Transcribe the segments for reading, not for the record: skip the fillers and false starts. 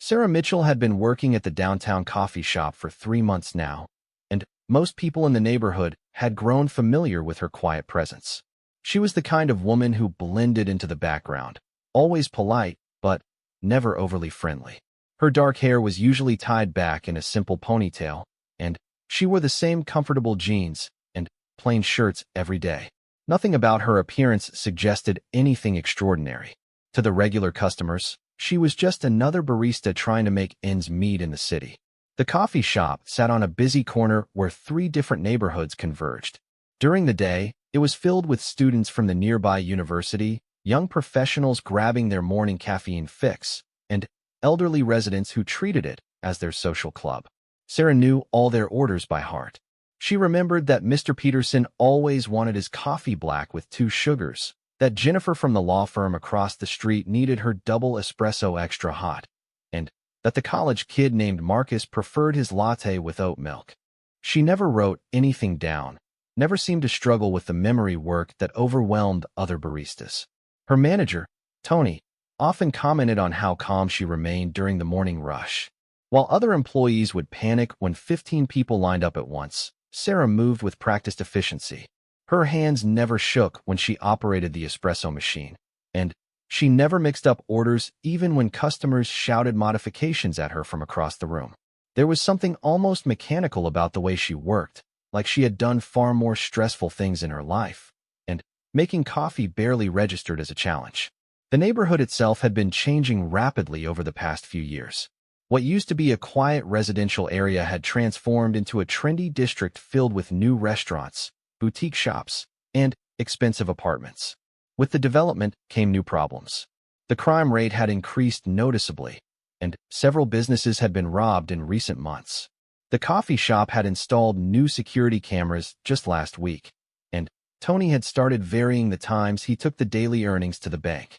Sarah Mitchell had been working at the downtown coffee shop for 3 months now, and most people in the neighborhood had grown familiar with her quiet presence. She was the kind of woman who blended into the background, always polite, but never overly friendly. Her dark hair was usually tied back in a simple ponytail, and she wore the same comfortable jeans and plain shirts every day. Nothing about her appearance suggested anything extraordinary. To the regular customers, she was just another barista trying to make ends meet in the city. The coffee shop sat on a busy corner where 3 different neighborhoods converged. During the day, it was filled with students from the nearby university, young professionals grabbing their morning caffeine fix, and elderly residents who treated it as their social club. Sarah knew all their orders by heart. She remembered that Mr. Peterson always wanted his coffee black with 2 sugars, that Jennifer from the law firm across the street needed her double espresso extra hot, and that the college kid named Marcus preferred his latte with oat milk. She never wrote anything down, never seemed to struggle with the memory work that overwhelmed other baristas. Her manager, Tony, often commented on how calm she remained during the morning rush. While other employees would panic when 15 people lined up at once, Sarah moved with practiced efficiency. Her hands never shook when she operated the espresso machine, and she never mixed up orders even when customers shouted modifications at her from across the room. There was something almost mechanical about the way she worked, like she had done far more stressful things in her life, and making coffee barely registered as a challenge. The neighborhood itself had been changing rapidly over the past few years. What used to be a quiet residential area had transformed into a trendy district filled with new restaurants, boutique shops, and expensive apartments. With the development came new problems. The crime rate had increased noticeably, and several businesses had been robbed in recent months. The coffee shop had installed new security cameras just last week, and Tony had started varying the times he took the daily earnings to the bank.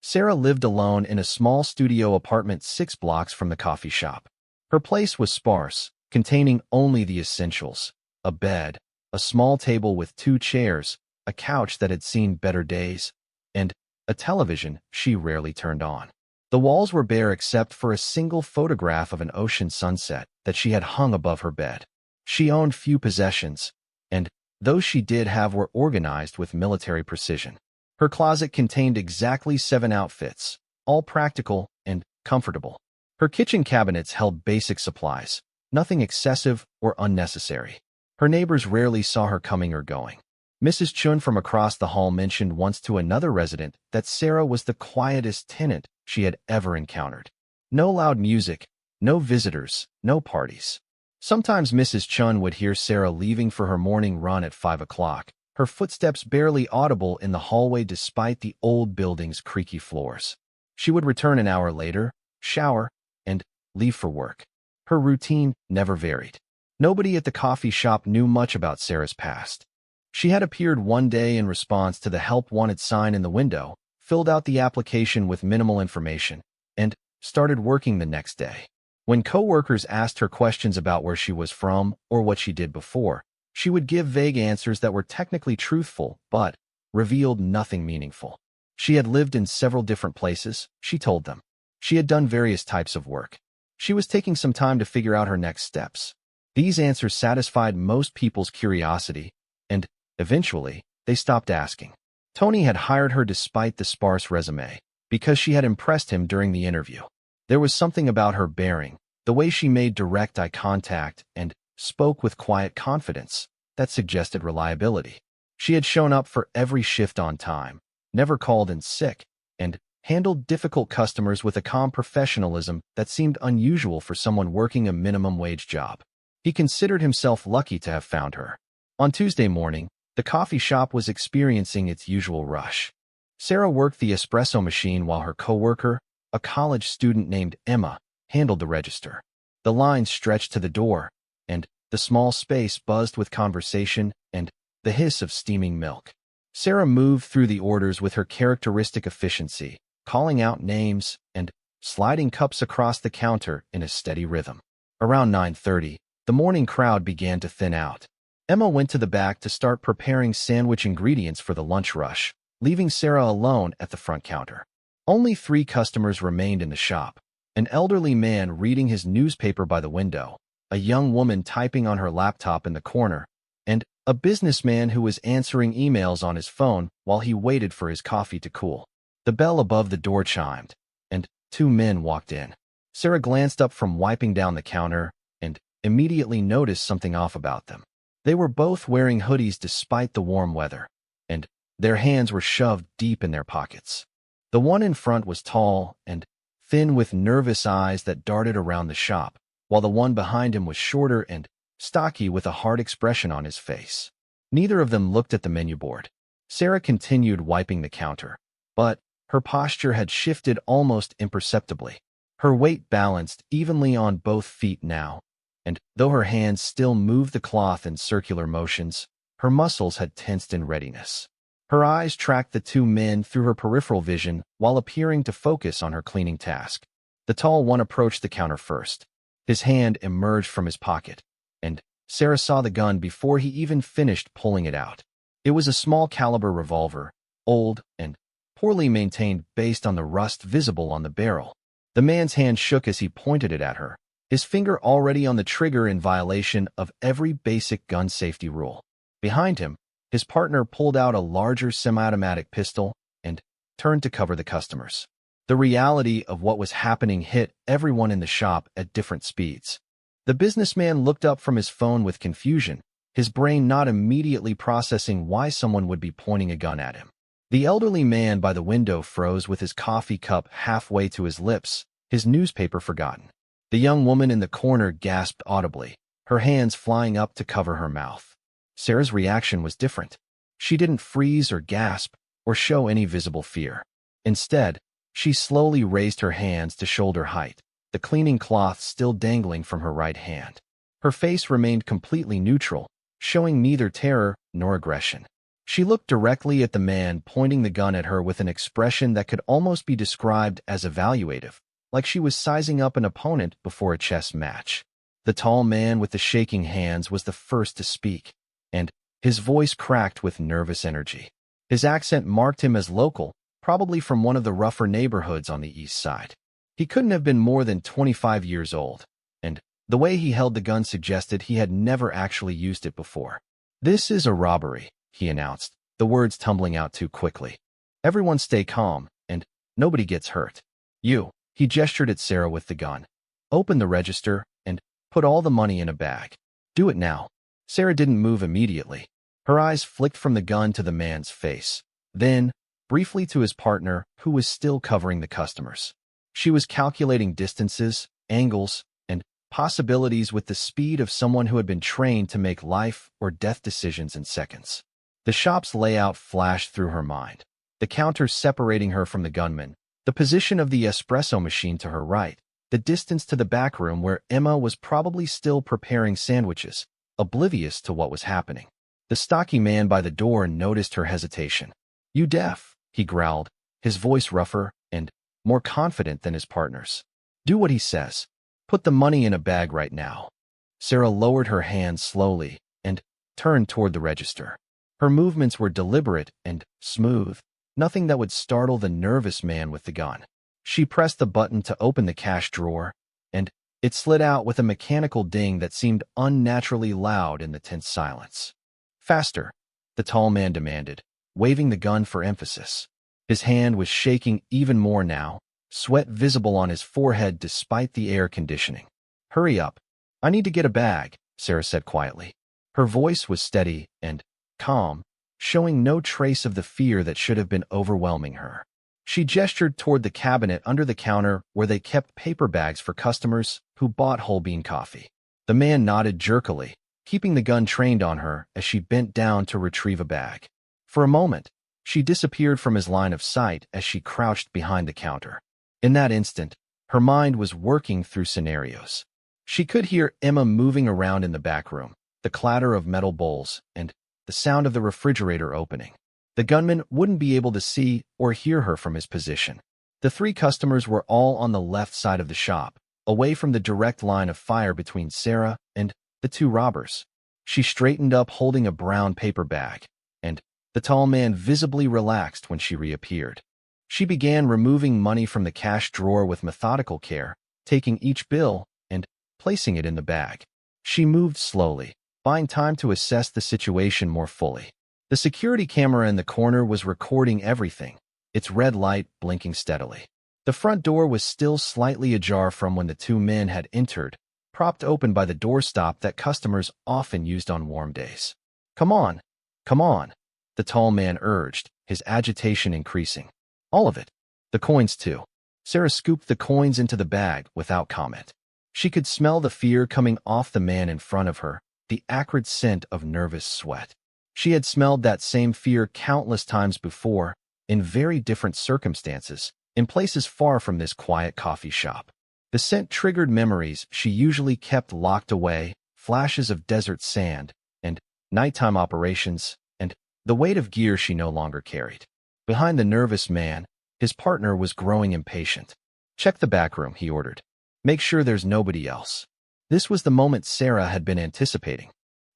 Sarah lived alone in a small studio apartment 6 blocks from the coffee shop. Her place was sparse, containing only the essentials: a bed, a small table with 2 chairs, a couch that had seen better days, and a television she rarely turned on. The walls were bare except for a single photograph of an ocean sunset that she had hung above her bed. She owned few possessions, and those she did have were organized with military precision. Her closet contained exactly 7 outfits, all practical and comfortable. Her kitchen cabinets held basic supplies, nothing excessive or unnecessary. Her neighbors rarely saw her coming or going. Mrs. Chun from across the hall mentioned once to another resident that Sarah was the quietest tenant she had ever encountered. No loud music, no visitors, no parties. Sometimes Mrs. Chun would hear Sarah leaving for her morning run at 5 o'clock, her footsteps barely audible in the hallway despite the old building's creaky floors. She would return an hour later, shower, and leave for work. Her routine never varied. Nobody at the coffee shop knew much about Sarah's past. She had appeared one day in response to the help wanted sign in the window, filled out the application with minimal information, and started working the next day. When coworkers asked her questions about where she was from or what she did before, she would give vague answers that were technically truthful but revealed nothing meaningful. She had lived in several different places, she told them. She had done various types of work. She was taking some time to figure out her next steps. These answers satisfied most people's curiosity, and eventually, they stopped asking. Tony had hired her despite the sparse resume, because she had impressed him during the interview. There was something about her bearing, the way she made direct eye contact and spoke with quiet confidence, that suggested reliability. She had shown up for every shift on time, never called in sick, and handled difficult customers with a calm professionalism that seemed unusual for someone working a minimum wage job. He considered himself lucky to have found her. On Tuesday morning, the coffee shop was experiencing its usual rush. Sarah worked the espresso machine while her coworker, a college student named Emma, handled the register. The line stretched to the door, and the small space buzzed with conversation and the hiss of steaming milk. Sarah moved through the orders with her characteristic efficiency, calling out names and sliding cups across the counter in a steady rhythm. Around 9:30, the morning crowd began to thin out. Emma went to the back to start preparing sandwich ingredients for the lunch rush, leaving Sarah alone at the front counter. Only 3 customers remained in the shop, an elderly man reading his newspaper by the window, a young woman typing on her laptop in the corner, and a businessman who was answering emails on his phone while he waited for his coffee to cool. The bell above the door chimed, and two men walked in. Sarah glanced up from wiping down the counter and immediately noticed something off about them. They were both wearing hoodies despite the warm weather, and their hands were shoved deep in their pockets. The one in front was tall and thin with nervous eyes that darted around the shop, while the one behind him was shorter and stocky with a hard expression on his face. Neither of them looked at the menu board. Sarah continued wiping the counter, but her posture had shifted almost imperceptibly. Her weight balanced evenly on both feet now, and though her hands still moved the cloth in circular motions, her muscles had tensed in readiness. Her eyes tracked the two men through her peripheral vision while appearing to focus on her cleaning task. The tall one approached the counter first. His hand emerged from his pocket, and Sarah saw the gun before he even finished pulling it out. It was a small-caliber revolver, old and poorly maintained based on the rust visible on the barrel. The man's hand shook as he pointed it at her, his finger already on the trigger in violation of every basic gun safety rule. Behind him, his partner pulled out a larger semi-automatic pistol and turned to cover the customers. The reality of what was happening hit everyone in the shop at different speeds. The businessman looked up from his phone with confusion, his brain not immediately processing why someone would be pointing a gun at him. The elderly man by the window froze with his coffee cup halfway to his lips, his newspaper forgotten. The young woman in the corner gasped audibly, her hands flying up to cover her mouth. Sarah's reaction was different. She didn't freeze or gasp or show any visible fear. Instead, she slowly raised her hands to shoulder height, the cleaning cloth still dangling from her right hand. Her face remained completely neutral, showing neither terror nor aggression. She looked directly at the man pointing the gun at her with an expression that could almost be described as evaluative, like she was sizing up an opponent before a chess match. The tall man with the shaking hands was the first to speak, and his voice cracked with nervous energy. His accent marked him as local, probably from one of the rougher neighborhoods on the east side. He couldn't have been more than 25 years old, and the way he held the gun suggested he had never actually used it before. "This is a robbery," he announced, the words tumbling out too quickly. "Everyone stay calm, and nobody gets hurt. You," he gestured at Sarah with the gun, "open the register and put all the money in a bag. Do it now." Sarah didn't move immediately. Her eyes flicked from the gun to the man's face, then briefly to his partner, who was still covering the customers. She was calculating distances, angles, and possibilities with the speed of someone who had been trained to make life or death decisions in seconds. The shop's layout flashed through her mind. The counter separating her from the gunman, the position of the espresso machine to her right, the distance to the back room where Emma was probably still preparing sandwiches, oblivious to what was happening. The stocky man by the door noticed her hesitation. "You deaf?" he growled, his voice rougher and more confident than his partner's. "Do what he says. Put the money in a bag right now." Sarah lowered her hand slowly and turned toward the register. Her movements were deliberate and smooth, nothing that would startle the nervous man with the gun. She pressed the button to open the cash drawer, and it slid out with a mechanical ding that seemed unnaturally loud in the tense silence. "Faster," the tall man demanded, waving the gun for emphasis. His hand was shaking even more now, sweat visible on his forehead despite the air conditioning. "Hurry up. I need to get a bag," Sarah said quietly. Her voice was steady and calm, showing no trace of the fear that should have been overwhelming her. She gestured toward the cabinet under the counter where they kept paper bags for customers who bought whole bean coffee. The man nodded jerkily, keeping the gun trained on her as she bent down to retrieve a bag. For a moment, she disappeared from his line of sight as she crouched behind the counter. In that instant, her mind was working through scenarios. She could hear Emma moving around in the back room, the clatter of metal bowls, and the sound of the refrigerator opening. The gunman wouldn't be able to see or hear her from his position. The three customers were all on the left side of the shop, away from the direct line of fire between Sarah and the two robbers. She straightened up holding a brown paper bag, and the tall man visibly relaxed when she reappeared. She began removing money from the cash drawer with methodical care, taking each bill and placing it in the bag. She moved slowly, buying time to assess the situation more fully. The security camera in the corner was recording everything, its red light blinking steadily. The front door was still slightly ajar from when the two men had entered, propped open by the doorstop that customers often used on warm days. "Come on, come on," the tall man urged, his agitation increasing. "All of it. The coins, too." Sarah scooped the coins into the bag without comment. She could smell the fear coming off the man in front of her, the acrid scent of nervous sweat. She had smelled that same fear countless times before, in very different circumstances, in places far from this quiet coffee shop. The scent triggered memories she usually kept locked away, flashes of desert sand, and nighttime operations, and the weight of gear she no longer carried. Behind the nervous man, his partner was growing impatient. "Check the back room," he ordered. "Make sure there's nobody else." This was the moment Sarah had been anticipating.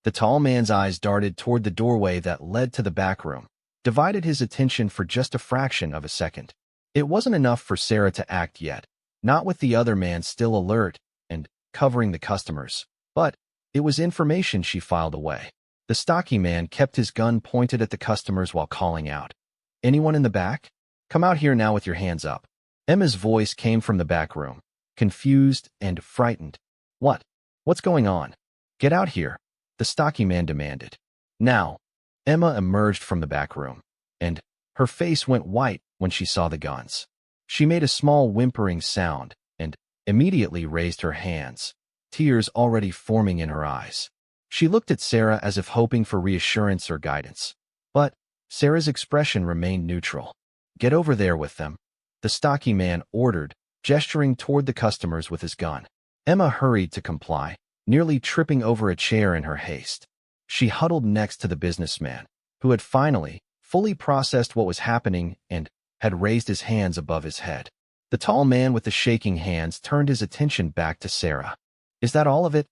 The tall man's eyes darted toward the doorway that led to the back room, divided his attention for just a fraction of a second. It wasn't enough for Sarah to act yet, not with the other man still alert and covering the customers, but it was information she filed away. The stocky man kept his gun pointed at the customers while calling out, "Anyone in the back? Come out here now with your hands up." Emma's voice came from the back room, confused and frightened. What's going on? Get out here," the stocky man demanded. Now, Emma emerged from the back room, and her face went white when she saw the guns. She made a small whimpering sound and immediately raised her hands, tears already forming in her eyes. She looked at Sarah as if hoping for reassurance or guidance. But Sarah's expression remained neutral. "Get over there with them," the stocky man ordered, gesturing toward the customers with his gun. Emma hurried to comply, nearly tripping over a chair in her haste. She huddled next to the businessman, who had finally, fully processed what was happening and had raised his hands above his head. The tall man with the shaking hands turned his attention back to Sarah. "Is that all of it?"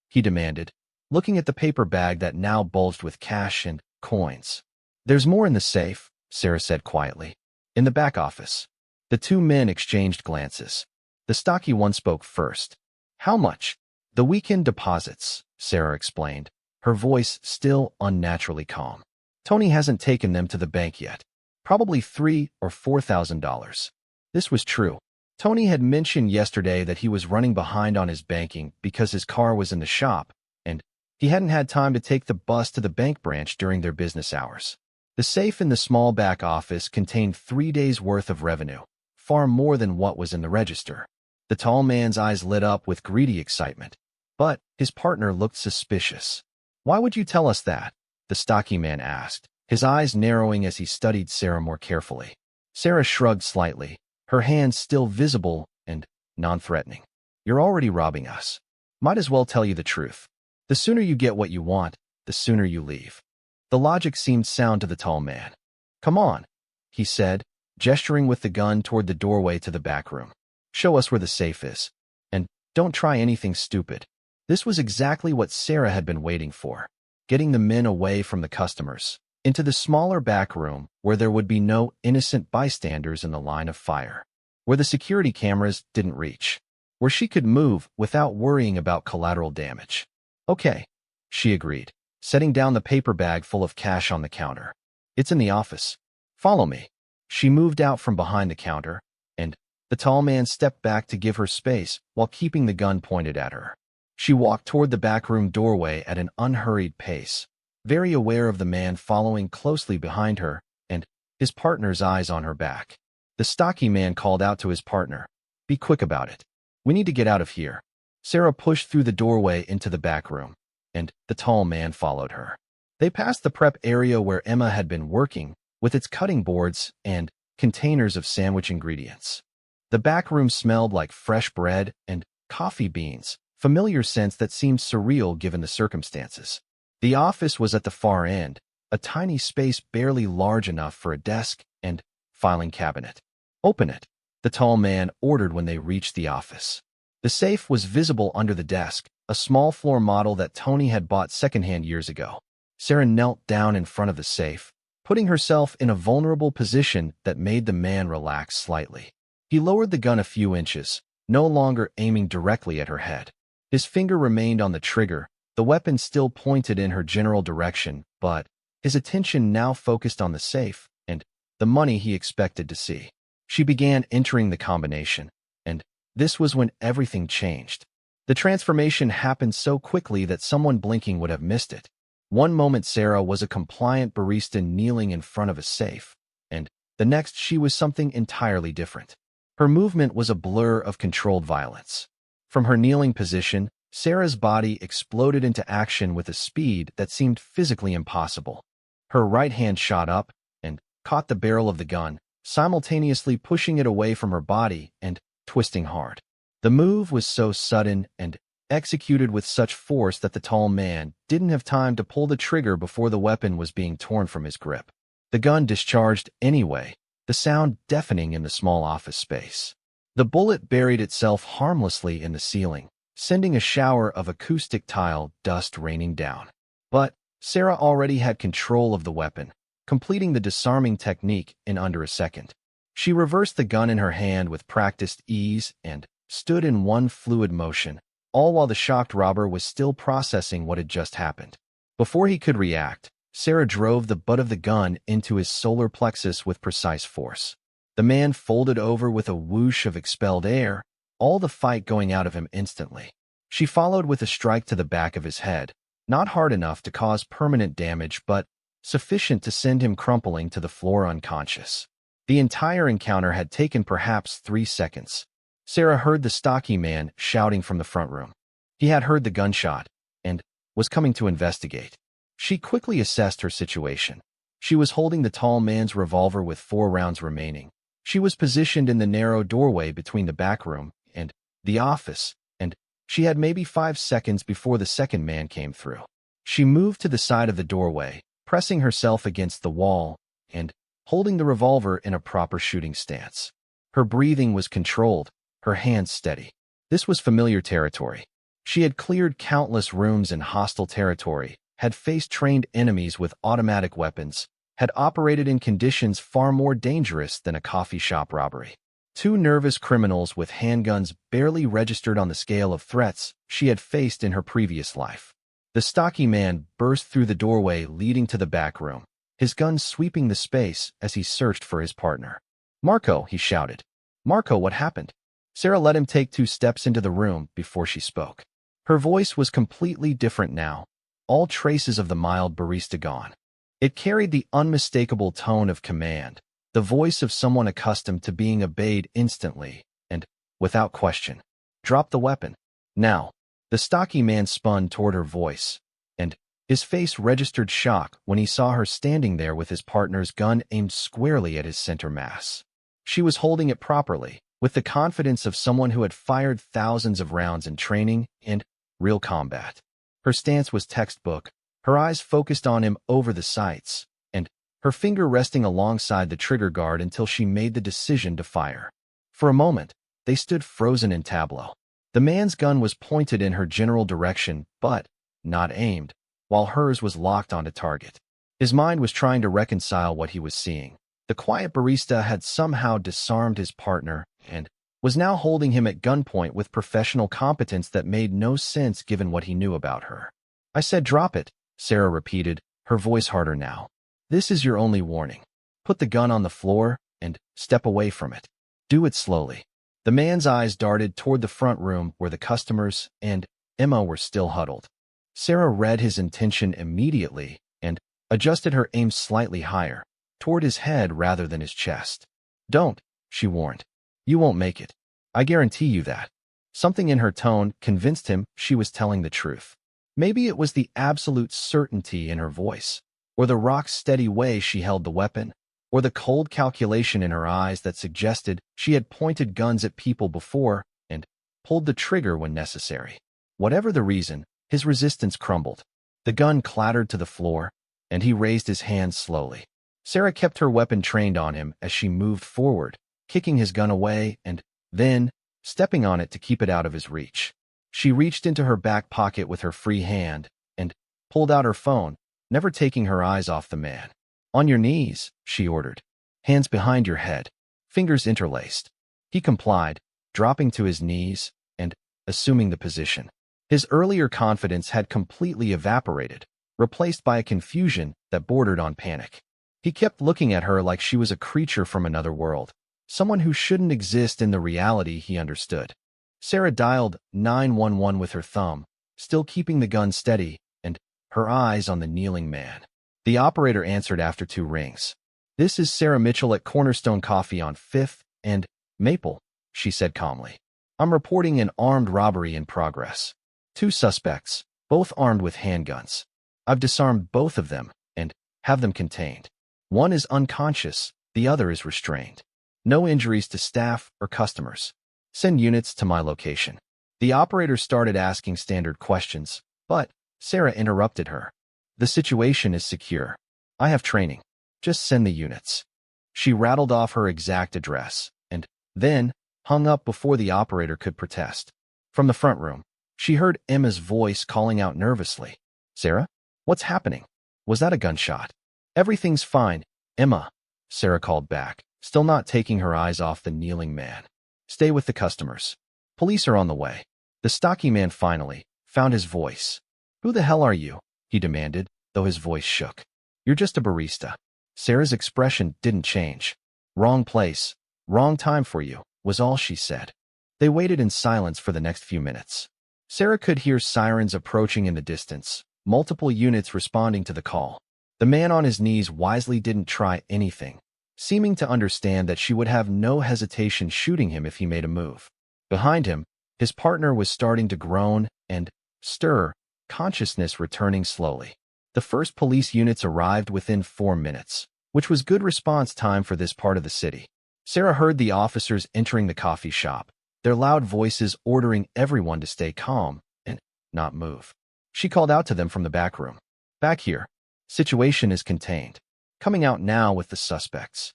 he demanded, looking at the paper bag that now bulged with cash and coins. "There's more in the safe," Sarah said quietly. "In the back office." The two men exchanged glances. The stocky one spoke first. "How much?" "The weekend deposits," Sarah explained, her voice still unnaturally calm. "Tony hasn't taken them to the bank yet. Probably $3,000 or $4,000. This was true. Tony had mentioned yesterday that he was running behind on his banking because his car was in the shop, and he hadn't had time to take the bus to the bank branch during their business hours. The safe in the small back office contained 3 days' worth of revenue, far more than what was in the register. The tall man's eyes lit up with greedy excitement, but his partner looked suspicious. "Why would you tell us that?" the stocky man asked, his eyes narrowing as he studied Sarah more carefully. Sarah shrugged slightly, her hands still visible and non-threatening. "You're already robbing us. Might as well tell you the truth. The sooner you get what you want, the sooner you leave." The logic seemed sound to the tall man. "Come on," he said, gesturing with the gun toward the doorway to the back room. "Show us where the safe is. And don't try anything stupid." This was exactly what Sarah had been waiting for, getting the men away from the customers, into the smaller back room where there would be no innocent bystanders in the line of fire, where the security cameras didn't reach, where she could move without worrying about collateral damage. "Okay," she agreed, setting down the paper bag full of cash on the counter. "It's in the office. Follow me." She moved out from behind the counter, and the tall man stepped back to give her space while keeping the gun pointed at her. She walked toward the backroom doorway at an unhurried pace, very aware of the man following closely behind her and his partner's eyes on her back. The stocky man called out to his partner, "Be quick about it. We need to get out of here." Sarah pushed through the doorway into the back room, and the tall man followed her. They passed the prep area where Emma had been working, with its cutting boards and containers of sandwich ingredients. The back room smelled like fresh bread and coffee beans, familiar scents that seemed surreal given the circumstances. The office was at the far end, a tiny space barely large enough for a desk and filing cabinet. "Open it," the tall man ordered when they reached the office. The safe was visible under the desk, a small floor model that Tony had bought secondhand years ago. Sarah knelt down in front of the safe, putting herself in a vulnerable position that made the man relax slightly. He lowered the gun a few inches, no longer aiming directly at her head. His finger remained on the trigger, the weapon still pointed in her general direction, but his attention now focused on the safe and the money he expected to see. She began entering the combination, and this was when everything changed. The transformation happened so quickly that someone blinking would have missed it. One moment Sarah was a compliant barista kneeling in front of a safe, and the next she was something entirely different. Her movement was a blur of controlled violence. From her kneeling position, Sarah's body exploded into action with a speed that seemed physically impossible. Her right hand shot up and caught the barrel of the gun, simultaneously pushing it away from her body and twisting hard. The move was so sudden and executed with such force that the tall man didn't have time to pull the trigger before the weapon was being torn from his grip. The gun discharged anyway, the sound deafening in the small office space. The bullet buried itself harmlessly in the ceiling, sending a shower of acoustic tile dust raining down. But Sarah already had control of the weapon, completing the disarming technique in under a second. She reversed the gun in her hand with practiced ease and stood in one fluid motion, all while the shocked robber was still processing what had just happened. Before he could react, Sarah drove the butt of the gun into his solar plexus with precise force. The man folded over with a whoosh of expelled air, all the fight going out of him instantly. She followed with a strike to the back of his head, not hard enough to cause permanent damage, but sufficient to send him crumpling to the floor unconscious. The entire encounter had taken perhaps 3 seconds. Sarah heard the stocky man shouting from the front room. He had heard the gunshot and was coming to investigate. She quickly assessed her situation. She was holding the tall man's revolver with 4 rounds remaining. She was positioned in the narrow doorway between the back room and the office, and she had maybe 5 seconds before the second man came through. She moved to the side of the doorway, pressing herself against the wall and holding the revolver in a proper shooting stance. Her breathing was controlled, her hands steady. This was familiar territory. She had cleared countless rooms in hostile territory, had faced trained enemies with automatic weapons, had operated in conditions far more dangerous than a coffee shop robbery. 2 nervous criminals with handguns barely registered on the scale of threats she had faced in her previous life. The stocky man burst through the doorway leading to the back room, his gun sweeping the space as he searched for his partner. "Marco," he shouted. "Marco, what happened?" Sarah let him take 2 steps into the room before she spoke. Her voice was completely different now, all traces of the mild barista gone. It carried the unmistakable tone of command, the voice of someone accustomed to being obeyed instantly and without question. "Drop the weapon. Now." The stocky man spun toward her voice, and his face registered shock when he saw her standing there with his partner's gun aimed squarely at his center mass. She was holding it properly, with the confidence of someone who had fired thousands of rounds in training and real combat. Her stance was textbook, her eyes focused on him over the sights, and her finger resting alongside the trigger guard until she made the decision to fire. For a moment, they stood frozen in tableau. The man's gun was pointed in her general direction, but not aimed, while hers was locked onto target. His mind was trying to reconcile what he was seeing. The quiet barista had somehow disarmed his partner and was now holding him at gunpoint with professional competence that made no sense given what he knew about her. "I said drop it," Sarah repeated, her voice harder now. "This is your only warning. Put the gun on the floor and step away from it. Do it slowly." The man's eyes darted toward the front room where the customers and Emma were still huddled. Sarah read his intention immediately and adjusted her aim slightly higher, toward his head rather than his chest. "Don't," she warned. "You won't make it. I guarantee you that." Something in her tone convinced him she was telling the truth. Maybe it was the absolute certainty in her voice, or the rock-steady way she held the weapon, or the cold calculation in her eyes that suggested she had pointed guns at people before and pulled the trigger when necessary. Whatever the reason, his resistance crumbled. The gun clattered to the floor, and he raised his hands slowly. Sarah kept her weapon trained on him as she moved forward, kicking his gun away and then stepping on it to keep it out of his reach. She reached into her back pocket with her free hand and pulled out her phone, never taking her eyes off the man. "On your knees," she ordered. "Hands behind your head, fingers interlaced." He complied, dropping to his knees and assuming the position. His earlier confidence had completely evaporated, replaced by a confusion that bordered on panic. He kept looking at her like she was a creature from another world, someone who shouldn't exist in the reality he understood. Sarah dialed 911 with her thumb, still keeping the gun steady, and her eyes on the kneeling man. The operator answered after 2 rings. "This is Sarah Mitchell at Cornerstone Coffee on 5th and Maple," she said calmly. "I'm reporting an armed robbery in progress. 2 suspects, both armed with handguns. I've disarmed both of them and have them contained. One is unconscious, the other is restrained. No injuries to staff or customers. Send units to my location." The operator started asking standard questions, but Sarah interrupted her. "The situation is secure. I have training. Just send the units." She rattled off her exact address, and then hung up before the operator could protest. From the front room, she heard Emma's voice calling out nervously, "Sarah? What's happening? Was that a gunshot?" "Everything's fine, Emma," Sarah called back, still not taking her eyes off the kneeling man. "Stay with the customers. Police are on the way." The stocky man finally found his voice. "Who the hell are you?" he demanded, though his voice shook. "You're just a barista." Sarah's expression didn't change. "Wrong place, wrong time for you," was all she said. They waited in silence for the next few minutes. Sarah could hear sirens approaching in the distance, multiple units responding to the call. The man on his knees wisely didn't try anything, seeming to understand that she would have no hesitation shooting him if he made a move. Behind him, his partner was starting to groan and stir, consciousness returning slowly. The first police units arrived within 4 minutes, which was good response time for this part of the city. Sarah heard the officers entering the coffee shop, their loud voices ordering everyone to stay calm and not move. She called out to them from the back room. "Back here. Situation is contained. Coming out now with the suspects."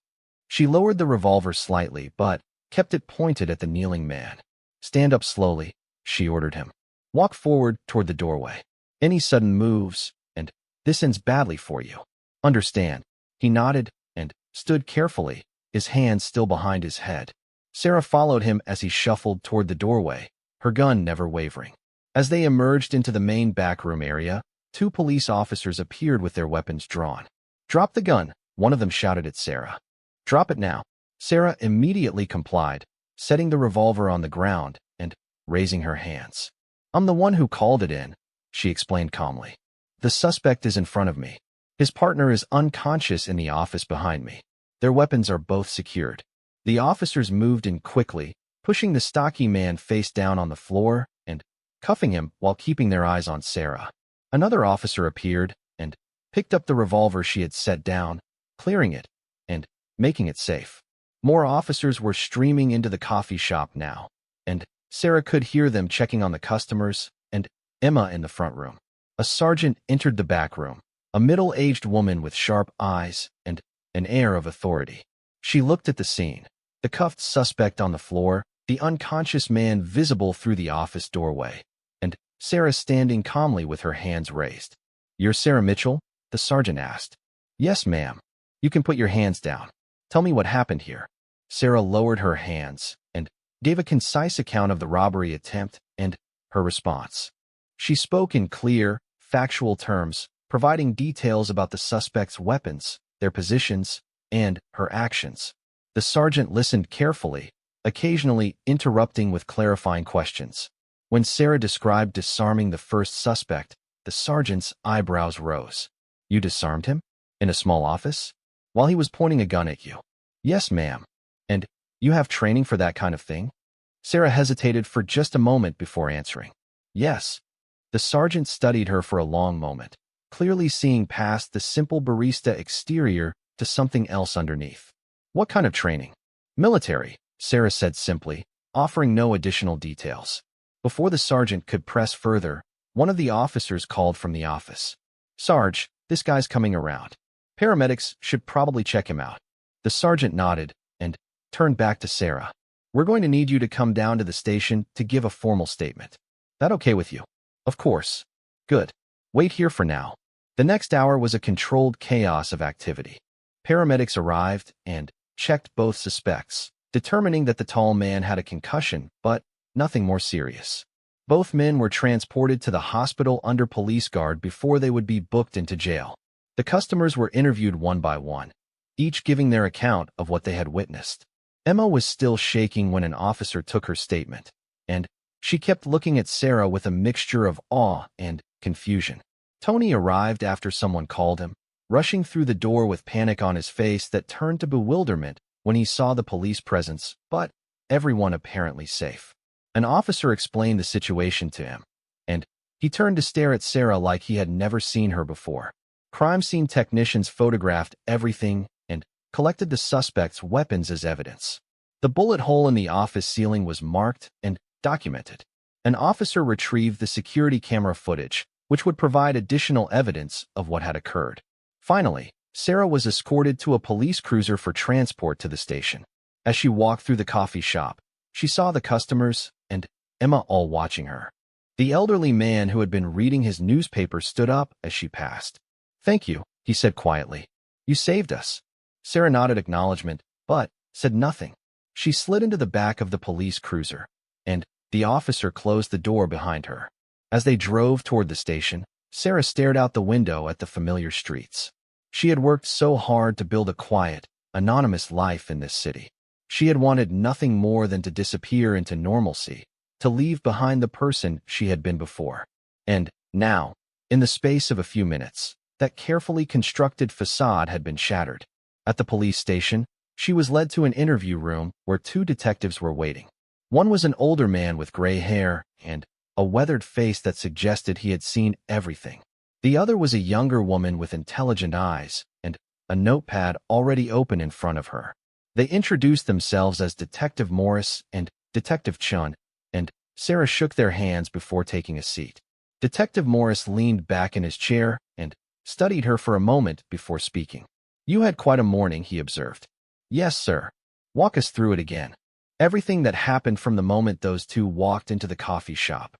She lowered the revolver slightly, but kept it pointed at the kneeling man. "Stand up slowly," she ordered him. "Walk forward toward the doorway. Any sudden moves, and this ends badly for you. Understand?" He nodded and stood carefully, his hands still behind his head. Sarah followed him as he shuffled toward the doorway, her gun never wavering. As they emerged into the main backroom area, 2 police officers appeared with their weapons drawn. "Drop the gun," one of them shouted at Sarah. "Drop it now." Sarah immediately complied, setting the revolver on the ground and raising her hands. "I'm the one who called it in," she explained calmly. "The suspect is in front of me. His partner is unconscious in the office behind me. Their weapons are both secured." The officers moved in quickly, pushing the stocky man face down on the floor and cuffing him while keeping their eyes on Sarah. Another officer appeared and picked up the revolver she had set down, clearing it and making it safe. More officers were streaming into the coffee shop now, and Sarah could hear them checking on the customers and Emma in the front room. A sergeant entered the back room, a middle-aged woman with sharp eyes and an air of authority. She looked at the scene, the cuffed suspect on the floor, the unconscious man visible through the office doorway, and Sarah standing calmly with her hands raised. "You're Sarah Mitchell?" the sergeant asked. "Yes, ma'am." "You can put your hands down. Tell me what happened here." Sarah lowered her hands and gave a concise account of the robbery attempt and her response. She spoke in clear, factual terms, providing details about the suspect's weapons, their positions, and her actions. The sergeant listened carefully, occasionally interrupting with clarifying questions. When Sarah described disarming the first suspect, the sergeant's eyebrows rose. "You disarmed him? In a small office? While he was pointing a gun at you?" "Yes, ma'am." "And you have training for that kind of thing?" Sarah hesitated for just a moment before answering. "Yes." The sergeant studied her for a long moment, clearly seeing past the simple barista exterior to something else underneath. "What kind of training?" "Military," Sarah said simply, offering no additional details. Before the sergeant could press further, one of the officers called from the office. "Sarge, this guy's coming around. Paramedics should probably check him out." The sergeant nodded and turned back to Sarah. "We're going to need you to come down to the station to give a formal statement. That okay with you?" "Of course." "Good. Wait here for now." The next hour was a controlled chaos of activity. Paramedics arrived and checked both suspects, determining that the tall man had a concussion, but nothing more serious. Both men were transported to the hospital under police guard before they would be booked into jail. The customers were interviewed one by one, each giving their account of what they had witnessed. Emma was still shaking when an officer took her statement, and she kept looking at Sarah with a mixture of awe and confusion. Tony arrived after someone called him, rushing through the door with panic on his face that turned to bewilderment when he saw the police presence, but everyone apparently safe. An officer explained the situation to him, and he turned to stare at Sarah like he had never seen her before. Crime scene technicians photographed everything and collected the suspect's weapons as evidence. The bullet hole in the office ceiling was marked and documented. An officer retrieved the security camera footage, which would provide additional evidence of what had occurred. Finally, Sarah was escorted to a police cruiser for transport to the station. As she walked through the coffee shop, she saw the customers and Emma all watching her. The elderly man who had been reading his newspaper stood up as she passed. "Thank you," he said quietly. "You saved us." Sarah nodded acknowledgement, but said nothing. She slid into the back of the police cruiser, and the officer closed the door behind her. As they drove toward the station, Sarah stared out the window at the familiar streets. She had worked so hard to build a quiet, anonymous life in this city. She had wanted nothing more than to disappear into normalcy, to leave behind the person she had been before. And now, in the space of a few minutes, that carefully constructed facade had been shattered. At the police station, she was led to an interview room where two detectives were waiting. One was an older man with gray hair and a weathered face that suggested he had seen everything. The other was a younger woman with intelligent eyes and a notepad already open in front of her. They introduced themselves as Detective Morris and Detective Chun, and Sarah shook their hands before taking a seat. Detective Morris leaned back in his chair and studied her for a moment before speaking. "You had quite a morning," he observed. "Yes, sir." "Walk us through it again." Everything that happened from the moment those two walked into the coffee shop.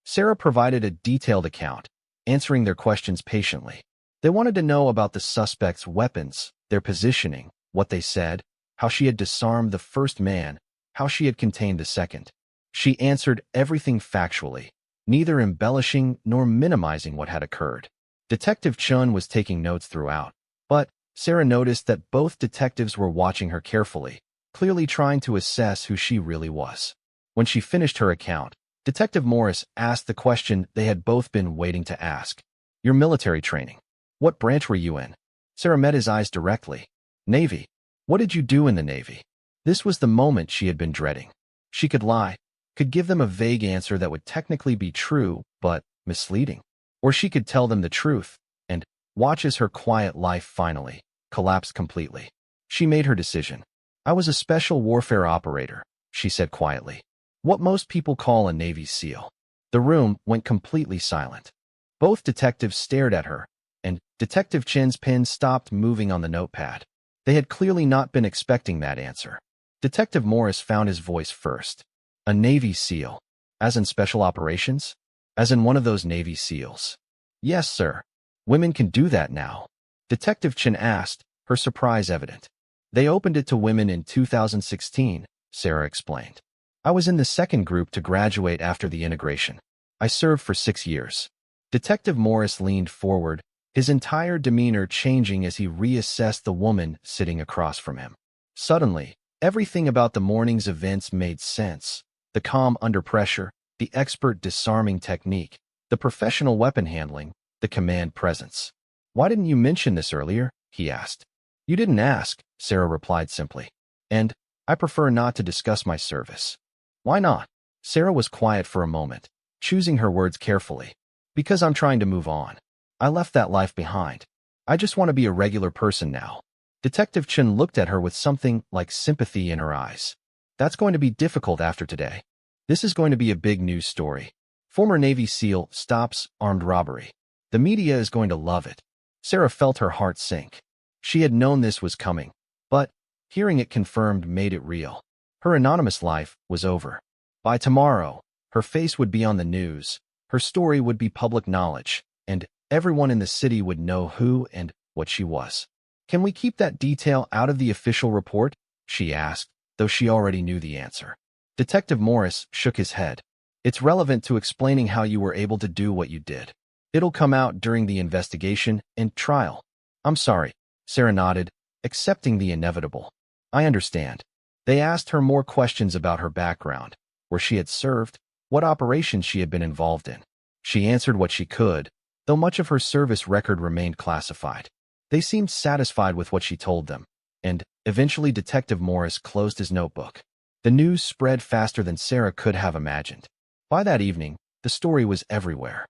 Sarah provided a detailed account, answering their questions patiently. They wanted to know about the suspect's weapons, their positioning, what they said, how she had disarmed the first man, how she had contained the second. She answered everything factually, neither embellishing nor minimizing what had occurred. Detective Chun was taking notes throughout, but Sarah noticed that both detectives were watching her carefully, clearly trying to assess who she really was. When she finished her account, Detective Morris asked the question they had both been waiting to ask. "Your military training. What branch were you in?" Sarah met his eyes directly. "Navy." "What did you do in the Navy?" This was the moment she had been dreading. She could lie, could give them a vague answer that would technically be true, but misleading. Or she could tell them the truth, and watch as her quiet life finally collapsed completely. She made her decision. "I was a special warfare operator," she said quietly. "What most people call a Navy SEAL." The room went completely silent. Both detectives stared at her, and Detective Chin's pen stopped moving on the notepad. They had clearly not been expecting that answer. Detective Morris found his voice first. "A Navy SEAL? As in special operations? As in one of those Navy SEALs?" "Yes, sir. Women can do that now." Detective Chin asked, her surprise evident. "They opened it to women in 2016, Sarah explained. "I was in the second group to graduate after the integration. I served for 6 years. Detective Morris leaned forward, his entire demeanor changing as he reassessed the woman sitting across from him. Suddenly, everything about the morning's events made sense. The calm under pressure, the expert disarming technique, the professional weapon handling, the command presence. "Why didn't you mention this earlier?" he asked. "You didn't ask," Sarah replied simply. "And I prefer not to discuss my service." "Why not?" Sarah was quiet for a moment, choosing her words carefully. "Because I'm trying to move on. I left that life behind. I just want to be a regular person now." Detective Chen looked at her with something like sympathy in her eyes. "That's going to be difficult after today. This is going to be a big news story. Former Navy SEAL stops armed robbery. The media is going to love it." Sarah felt her heart sink. She had known this was coming, but hearing it confirmed made it real. Her anonymous life was over. By tomorrow, her face would be on the news, her story would be public knowledge, and everyone in the city would know who and what she was. "Can we keep that detail out of the official report?" she asked, though she already knew the answer. Detective Morris shook his head. It's relevant to explaining how you were able to do what you did. It'll come out during the investigation and trial. I'm sorry, Sarah nodded, accepting the inevitable. I understand. They asked her more questions about her background, where she had served, what operations she had been involved in. She answered what she could, though much of her service record remained classified. They seemed satisfied with what she told them, and eventually Detective Morris closed his notebook. The news spread faster than Sarah could have imagined. By that evening, the story was everywhere.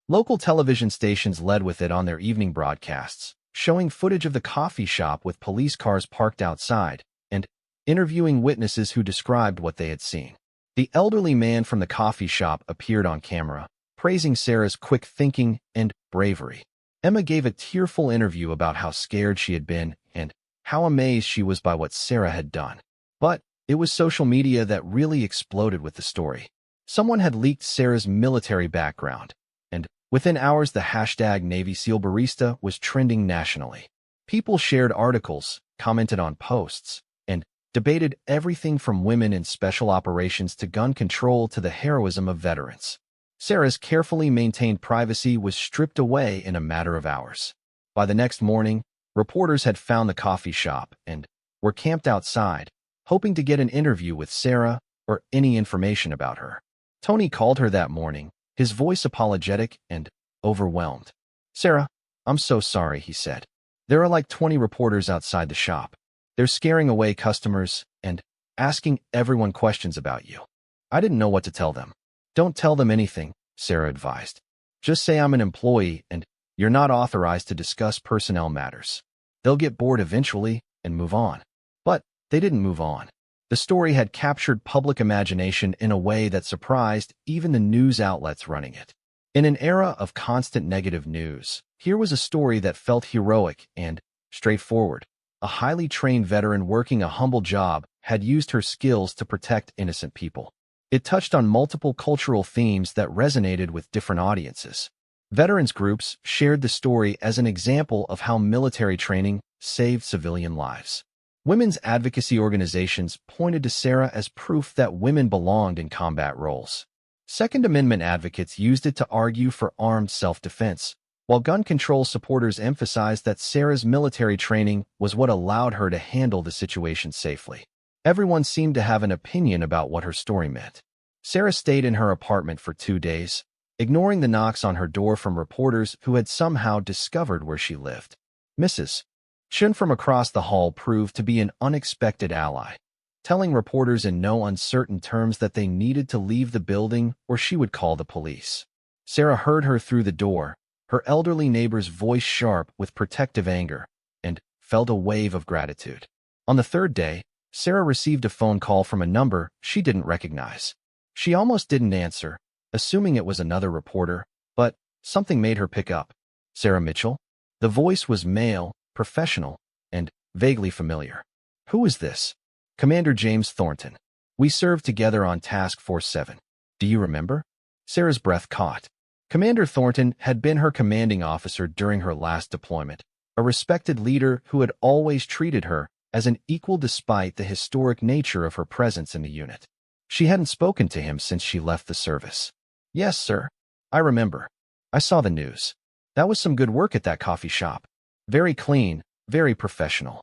Local television stations led with it on their evening broadcasts, showing footage of the coffee shop with police cars parked outside, and interviewing witnesses who described what they had seen. The elderly man from the coffee shop appeared on camera, praising Sarah's quick thinking and bravery. Emma gave a tearful interview about how scared she had been and how amazed she was by what Sarah had done. But it was social media that really exploded with the story. Someone had leaked Sarah's military background, and within hours the hashtag Navy SEAL Barista was trending nationally. People shared articles, commented on posts, and debated everything from women in special operations to gun control to the heroism of veterans. Sarah's carefully maintained privacy was stripped away in a matter of hours. By the next morning, reporters had found the coffee shop and were camped outside, hoping to get an interview with Sarah or any information about her. Tony called her that morning, his voice apologetic and overwhelmed. "Sarah, I'm so sorry," he said. "There are like 20 reporters outside the shop. They're scaring away customers and asking everyone questions about you. I didn't know what to tell them." "Don't tell them anything," Sarah advised. "Just say I'm an employee and you're not authorized to discuss personnel matters. They'll get bored eventually and move on." But they didn't move on. The story had captured public imagination in a way that surprised even the news outlets running it. In an era of constant negative news, here was a story that felt heroic and straightforward. A highly trained veteran working a humble job had used her skills to protect innocent people. It touched on multiple cultural themes that resonated with different audiences. Veterans groups shared the story as an example of how military training saved civilian lives. Women's advocacy organizations pointed to Sarah as proof that women belonged in combat roles. Second Amendment advocates used it to argue for armed self-defense, while gun control supporters emphasized that Sarah's military training was what allowed her to handle the situation safely. Everyone seemed to have an opinion about what her story meant. Sarah stayed in her apartment for 2 days, ignoring the knocks on her door from reporters who had somehow discovered where she lived. Mrs. Chun from across the hall proved to be an unexpected ally, telling reporters in no uncertain terms that they needed to leave the building or she would call the police. Sarah heard her through the door, her elderly neighbor's voice sharp with protective anger, and felt a wave of gratitude. On the third day, Sarah received a phone call from a number she didn't recognize. She almost didn't answer, assuming it was another reporter, but something made her pick up. "Sarah Mitchell?" The voice was male, professional, and vaguely familiar. "Who is this?" "Commander James Thornton. We served together on Task Force 7. Do you remember?" Sarah's breath caught. Commander Thornton had been her commanding officer during her last deployment, a respected leader who had always treated her as an equal despite the historic nature of her presence in the unit. She hadn't spoken to him since she left the service. "Yes, sir. I remember. I saw the news. That was some good work at that coffee shop. Very clean, very professional."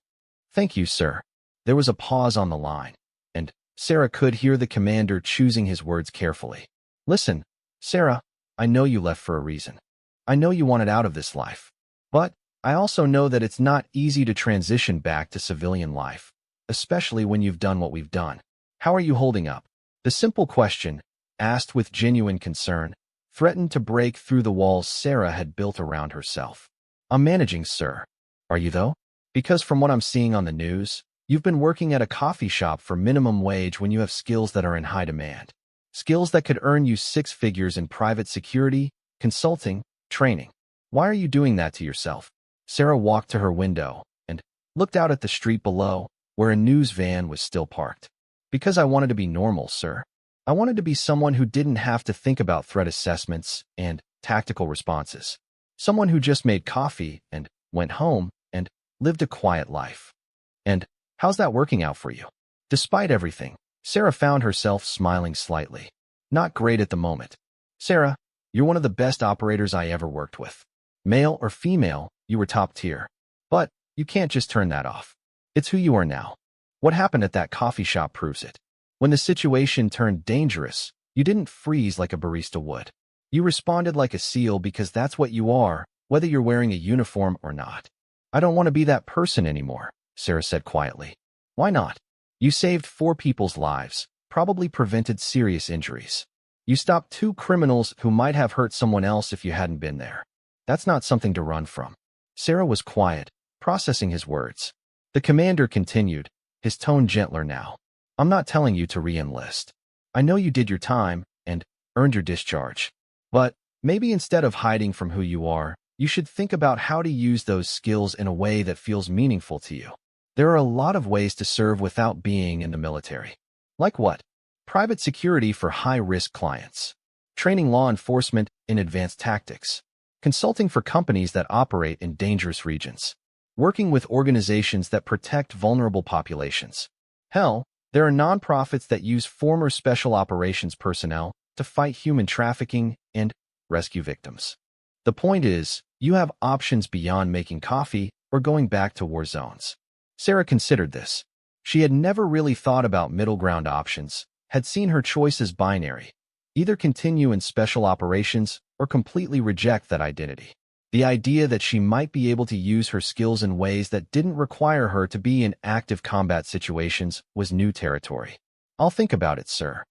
"Thank you, sir." There was a pause on the line, and Sarah could hear the commander choosing his words carefully. "Listen, Sarah, I know you left for a reason. I know you wanted out of this life. But I also know that it's not easy to transition back to civilian life, especially when you've done what we've done. How are you holding up?" The simple question, asked with genuine concern, threatened to break through the walls Sarah had built around herself. "I'm managing, sir." "Are you, though? Because from what I'm seeing on the news, you've been working at a coffee shop for minimum wage when you have skills that are in high demand. Skills that could earn you 6 figures in private security, consulting, training. Why are you doing that to yourself?" Sarah walked to her window and looked out at the street below, where a news van was still parked. "Because I wanted to be normal, sir. I wanted to be someone who didn't have to think about threat assessments and tactical responses. Someone who just made coffee and went home and lived a quiet life." "And how's that working out for you?" Despite everything, Sarah found herself smiling slightly. Not great at the moment. Sarah, you're one of the best operators I ever worked with. Male or female, you were top tier. But you can't just turn that off. It's who you are now. What happened at that coffee shop proves it. When the situation turned dangerous, you didn't freeze like a barista would. You responded like a SEAL because that's what you are, whether you're wearing a uniform or not. I don't want to be that person anymore, Sarah said quietly. Why not? You saved 4 people's lives, probably prevented serious injuries. You stopped 2 criminals who might have hurt someone else if you hadn't been there. That's not something to run from. Sarah was quiet, processing his words. The commander continued, his tone gentler now. I'm not telling you to re-enlist. I know you did your time and earned your discharge. But maybe instead of hiding from who you are, you should think about how to use those skills in a way that feels meaningful to you. There are a lot of ways to serve without being in the military. Like what? Private security for high-risk clients. Training law enforcement in advanced tactics. Consulting for companies that operate in dangerous regions. Working with organizations that protect vulnerable populations. Hell, there are nonprofits that use former special operations personnel to fight human trafficking and rescue victims. The point is, you have options beyond making coffee or going back to war zones. Sarah considered this. She had never really thought about middle ground options, had seen her choices binary. Either continue in special operations or completely reject that identity. The idea that she might be able to use her skills in ways that didn't require her to be in active combat situations was new territory. I'll think about it, sir.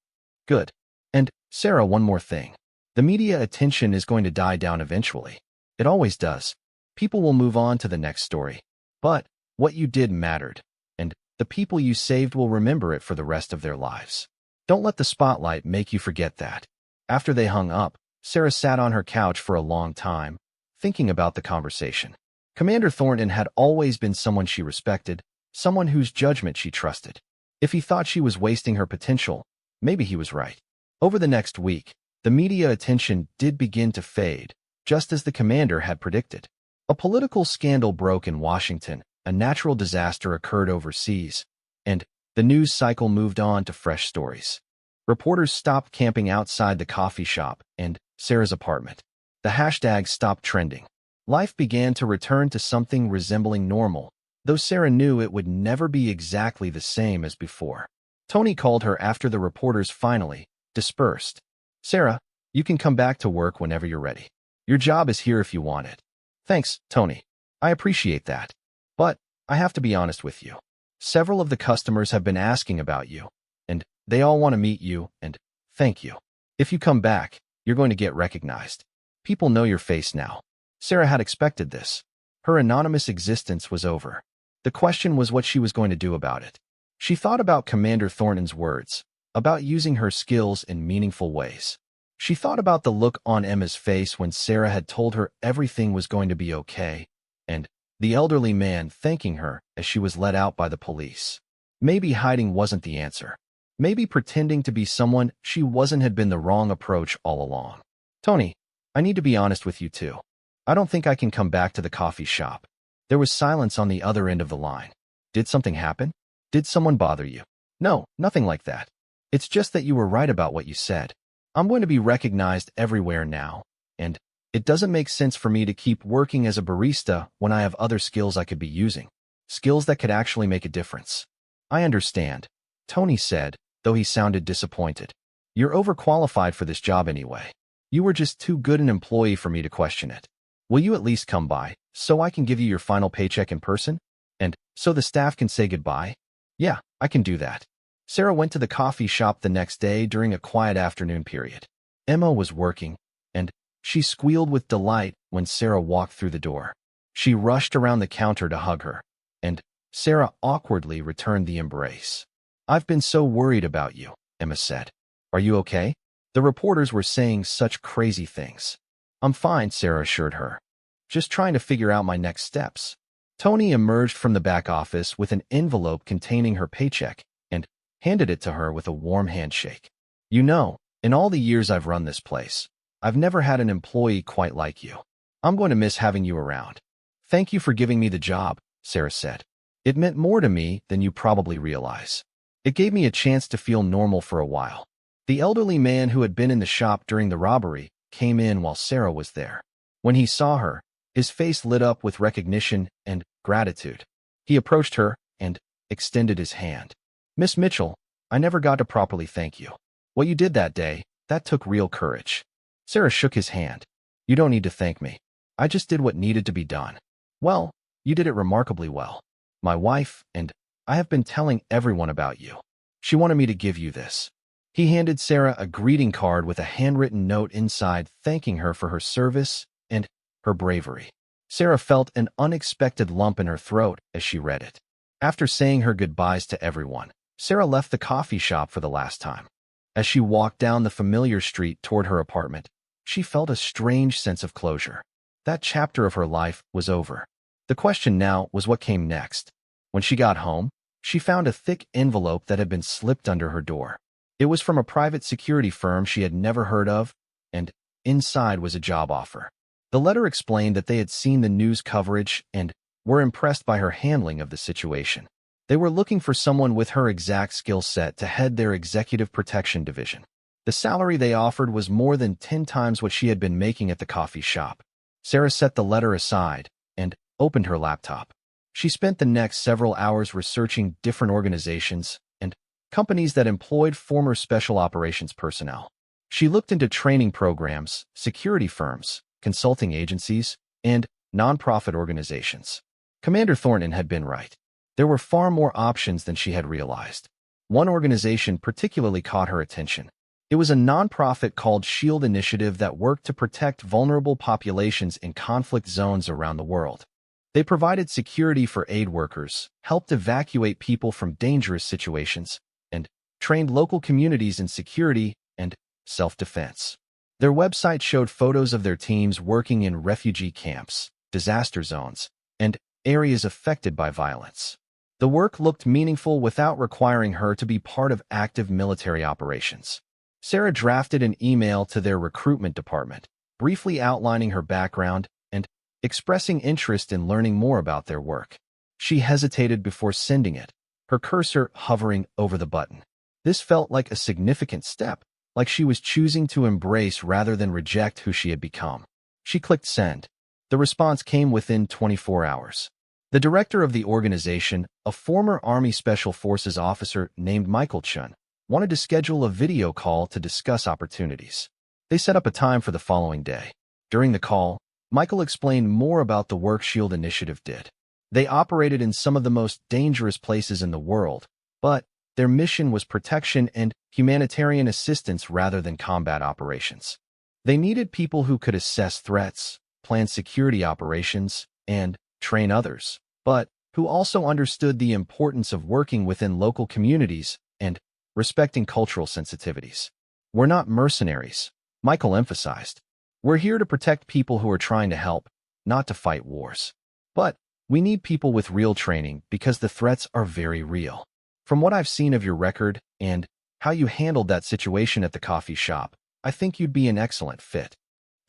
Good. And, Sarah, one more thing. The media attention is going to die down eventually. It always does. People will move on to the next story. But what you did mattered, and the people you saved will remember it for the rest of their lives. Don't let the spotlight make you forget that. After they hung up, Sarah sat on her couch for a long time, thinking about the conversation. Commander Thornton had always been someone she respected, someone whose judgment she trusted. If he thought she was wasting her potential, maybe he was right. Over the next week, the media attention did begin to fade, just as the commander had predicted. A political scandal broke in Washington, a natural disaster occurred overseas, and the news cycle moved on to fresh stories. Reporters stopped camping outside the coffee shop and Sarah's apartment. The hashtag stopped trending. Life began to return to something resembling normal, though Sarah knew it would never be exactly the same as before. Tony called her after the reporters finally dispersed. Sarah, you can come back to work whenever you're ready. Your job is here if you want it. Thanks, Tony. I appreciate that. But I have to be honest with you. Several of the customers have been asking about you, and they all want to meet you and thank you. If you come back, you're going to get recognized. People know your face now. Sarah had expected this. Her anonymous existence was over. The question was what she was going to do about it. She thought about Commander Thornton's words, about using her skills in meaningful ways. She thought about the look on Emma's face when Sarah had told her everything was going to be okay, and the elderly man thanking her as she was let out by the police. Maybe hiding wasn't the answer. Maybe pretending to be someone she wasn't had been the wrong approach all along. Tony, I need to be honest with you too. I don't think I can come back to the coffee shop. There was silence on the other end of the line. Did something happen? Did someone bother you? No, nothing like that. It's just that you were right about what you said. I'm going to be recognized everywhere now, and it doesn't make sense for me to keep working as a barista when I have other skills I could be using. Skills that could actually make a difference. I understand, Tony said, though he sounded disappointed. You're overqualified for this job anyway. You were just too good an employee for me to question it. Will you at least come by, so I can give you your final paycheck in person? And so the staff can say goodbye? Yeah, I can do that. Sarah went to the coffee shop the next day during a quiet afternoon period. Emma was working, and she squealed with delight when Sarah walked through the door. She rushed around the counter to hug her, and Sarah awkwardly returned the embrace. I've been so worried about you, Emma said. Are you okay? The reporters were saying such crazy things. I'm fine, Sarah assured her. Just trying to figure out my next steps. Tony emerged from the back office with an envelope containing her paycheck and handed it to her with a warm handshake. You know, in all the years I've run this place, I've never had an employee quite like you. I'm going to miss having you around. Thank you for giving me the job, Sarah said. It meant more to me than you probably realize. It gave me a chance to feel normal for a while. The elderly man who had been in the shop during the robbery came in while Sarah was there. When he saw her, his face lit up with recognition and gratitude. He approached her and extended his hand. "Miss Mitchell, I never got to properly thank you. What you did that day, that took real courage." Sarah shook his hand. "You don't need to thank me. I just did what needed to be done." "Well, you did it remarkably well. My wife and I have been telling everyone about you. She wanted me to give you this." He handed Sarah a greeting card with a handwritten note inside thanking her for her service and her bravery. Sarah felt an unexpected lump in her throat as she read it. After saying her goodbyes to everyone, Sarah left the coffee shop for the last time. As she walked down the familiar street toward her apartment, she felt a strange sense of closure. That chapter of her life was over. The question now was what came next. When she got home, she found a thick envelope that had been slipped under her door. It was from a private security firm she had never heard of, and inside was a job offer. The letter explained that they had seen the news coverage and were impressed by her handling of the situation. They were looking for someone with her exact skill set to head their executive protection division. The salary they offered was more than 10 times what she had been making at the coffee shop. Sarah set the letter aside and opened her laptop. She spent the next several hours researching different organizations and companies that employed former special operations personnel. She looked into training programs, security firms, consulting agencies, and nonprofit organizations. Commander Thornton had been right. There were far more options than she had realized. One organization particularly caught her attention. It was a nonprofit called SHIELD Initiative that worked to protect vulnerable populations in conflict zones around the world. They provided security for aid workers, helped evacuate people from dangerous situations, and trained local communities in security and self-defense. Their website showed photos of their teams working in refugee camps, disaster zones, and areas affected by violence. The work looked meaningful without requiring her to be part of active military operations. Sarah drafted an email to their recruitment department, briefly outlining her background and expressing interest in learning more about their work. She hesitated before sending it, her cursor hovering over the button. This felt like a significant step, like she was choosing to embrace rather than reject who she had become. She clicked send. The response came within 24 hours. The director of the organization, a former Army Special Forces officer named Michael Chun, wanted to schedule a video call to discuss opportunities. They set up a time for the following day. During the call, Michael explained more about the work SHIELD Initiative did. They operated in some of the most dangerous places in the world, but their mission was protection and humanitarian assistance rather than combat operations. They needed people who could assess threats, plan security operations, and train others, but who also understood the importance of working within local communities and respecting cultural sensitivities. "We're not mercenaries," Michael emphasized. "We're here to protect people who are trying to help, not to fight wars. But we need people with real training because the threats are very real. From what I've seen of your record and how you handled that situation at the coffee shop, I think you'd be an excellent fit."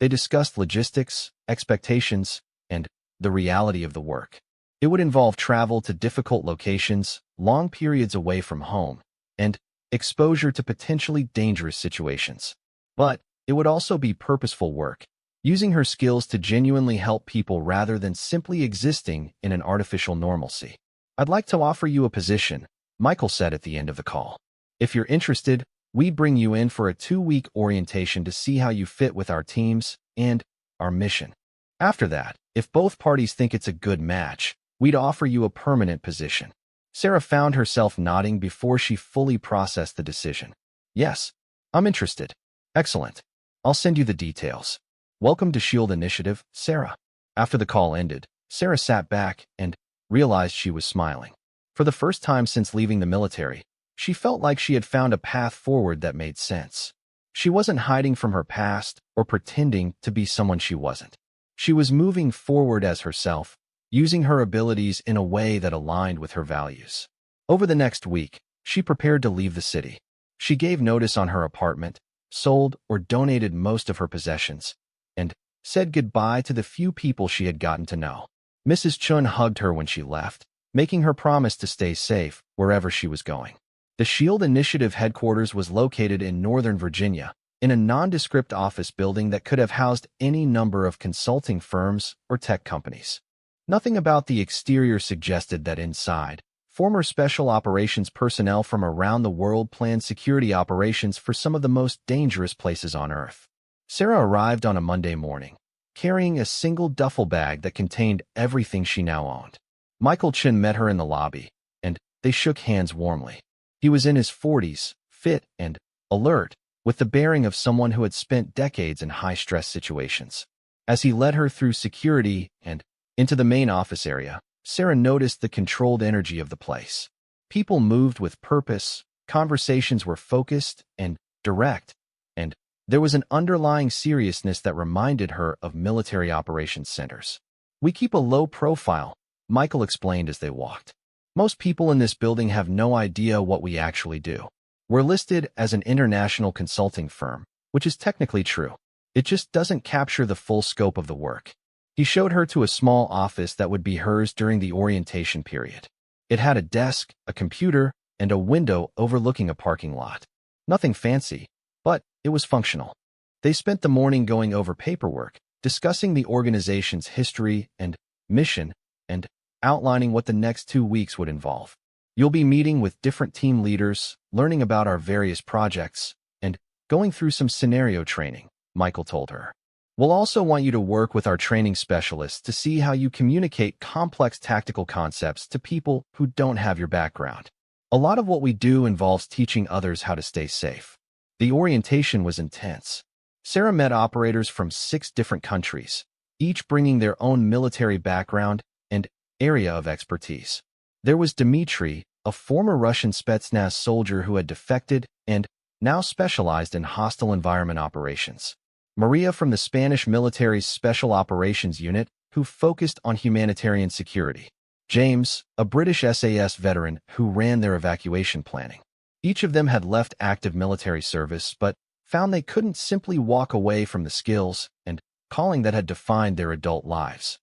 They discussed logistics, expectations, and the reality of the work. It would involve travel to difficult locations, long periods away from home, and exposure to potentially dangerous situations. But it would also be purposeful work, using her skills to genuinely help people rather than simply existing in an artificial normalcy. "I'd like to offer you a position," Michael said at the end of the call. "If you're interested, we'd bring you in for a 2-week orientation to see how you fit with our teams and our mission. After that, if both parties think it's a good match, we'd offer you a permanent position." Sarah found herself nodding before she fully processed the decision. "Yes, I'm interested." "Excellent. I'll send you the details. Welcome to SHIELD Initiative, Sarah." After the call ended, Sarah sat back and realized she was smiling. For the first time since leaving the military, she felt like she had found a path forward that made sense. She wasn't hiding from her past or pretending to be someone she wasn't. She was moving forward as herself, using her abilities in a way that aligned with her values. Over the next week, she prepared to leave the city. She gave notice on her apartment, sold or donated most of her possessions, and said goodbye to the few people she had gotten to know. Mrs. Chun hugged her when she left, making her promise to stay safe wherever she was going. The SHIELD Initiative headquarters was located in Northern Virginia, in a nondescript office building that could have housed any number of consulting firms or tech companies. Nothing about the exterior suggested that inside, former special operations personnel from around the world planned security operations for some of the most dangerous places on Earth. Sarah arrived on a Monday morning, carrying a single duffel bag that contained everything she now owned. Michael Chin met her in the lobby, and they shook hands warmly. He was in his 40s, fit and alert, with the bearing of someone who had spent decades in high-stress situations. As he led her through security and into the main office area, Sarah noticed the controlled energy of the place. People moved with purpose, conversations were focused and direct, and there was an underlying seriousness that reminded her of military operations centers. "We keep a low profile," Michael explained as they walked. "Most people in this building have no idea what we actually do. We're listed as an international consulting firm, which is technically true. It just doesn't capture the full scope of the work." He showed her to a small office that would be hers during the orientation period. It had a desk, a computer, and a window overlooking a parking lot. Nothing fancy, but it was functional. They spent the morning going over paperwork, discussing the organization's history and mission, and outlining what the next 2 weeks would involve. "You'll be meeting with different team leaders, learning about our various projects, and going through some scenario training," Michael told her. "We'll also want you to work with our training specialists to see how you communicate complex tactical concepts to people who don't have your background. A lot of what we do involves teaching others how to stay safe." The orientation was intense. Sarah met operators from 6 different countries, each bringing their own military background and area of expertise. There was Dmitry, a former Russian Spetsnaz soldier who had defected and now specialized in hostile environment operations. Maria from the Spanish military's Special Operations Unit, who focused on humanitarian security. James, a British SAS veteran who ran their evacuation planning. Each of them had left active military service but found they couldn't simply walk away from the skills and calling that had defined their adult lives.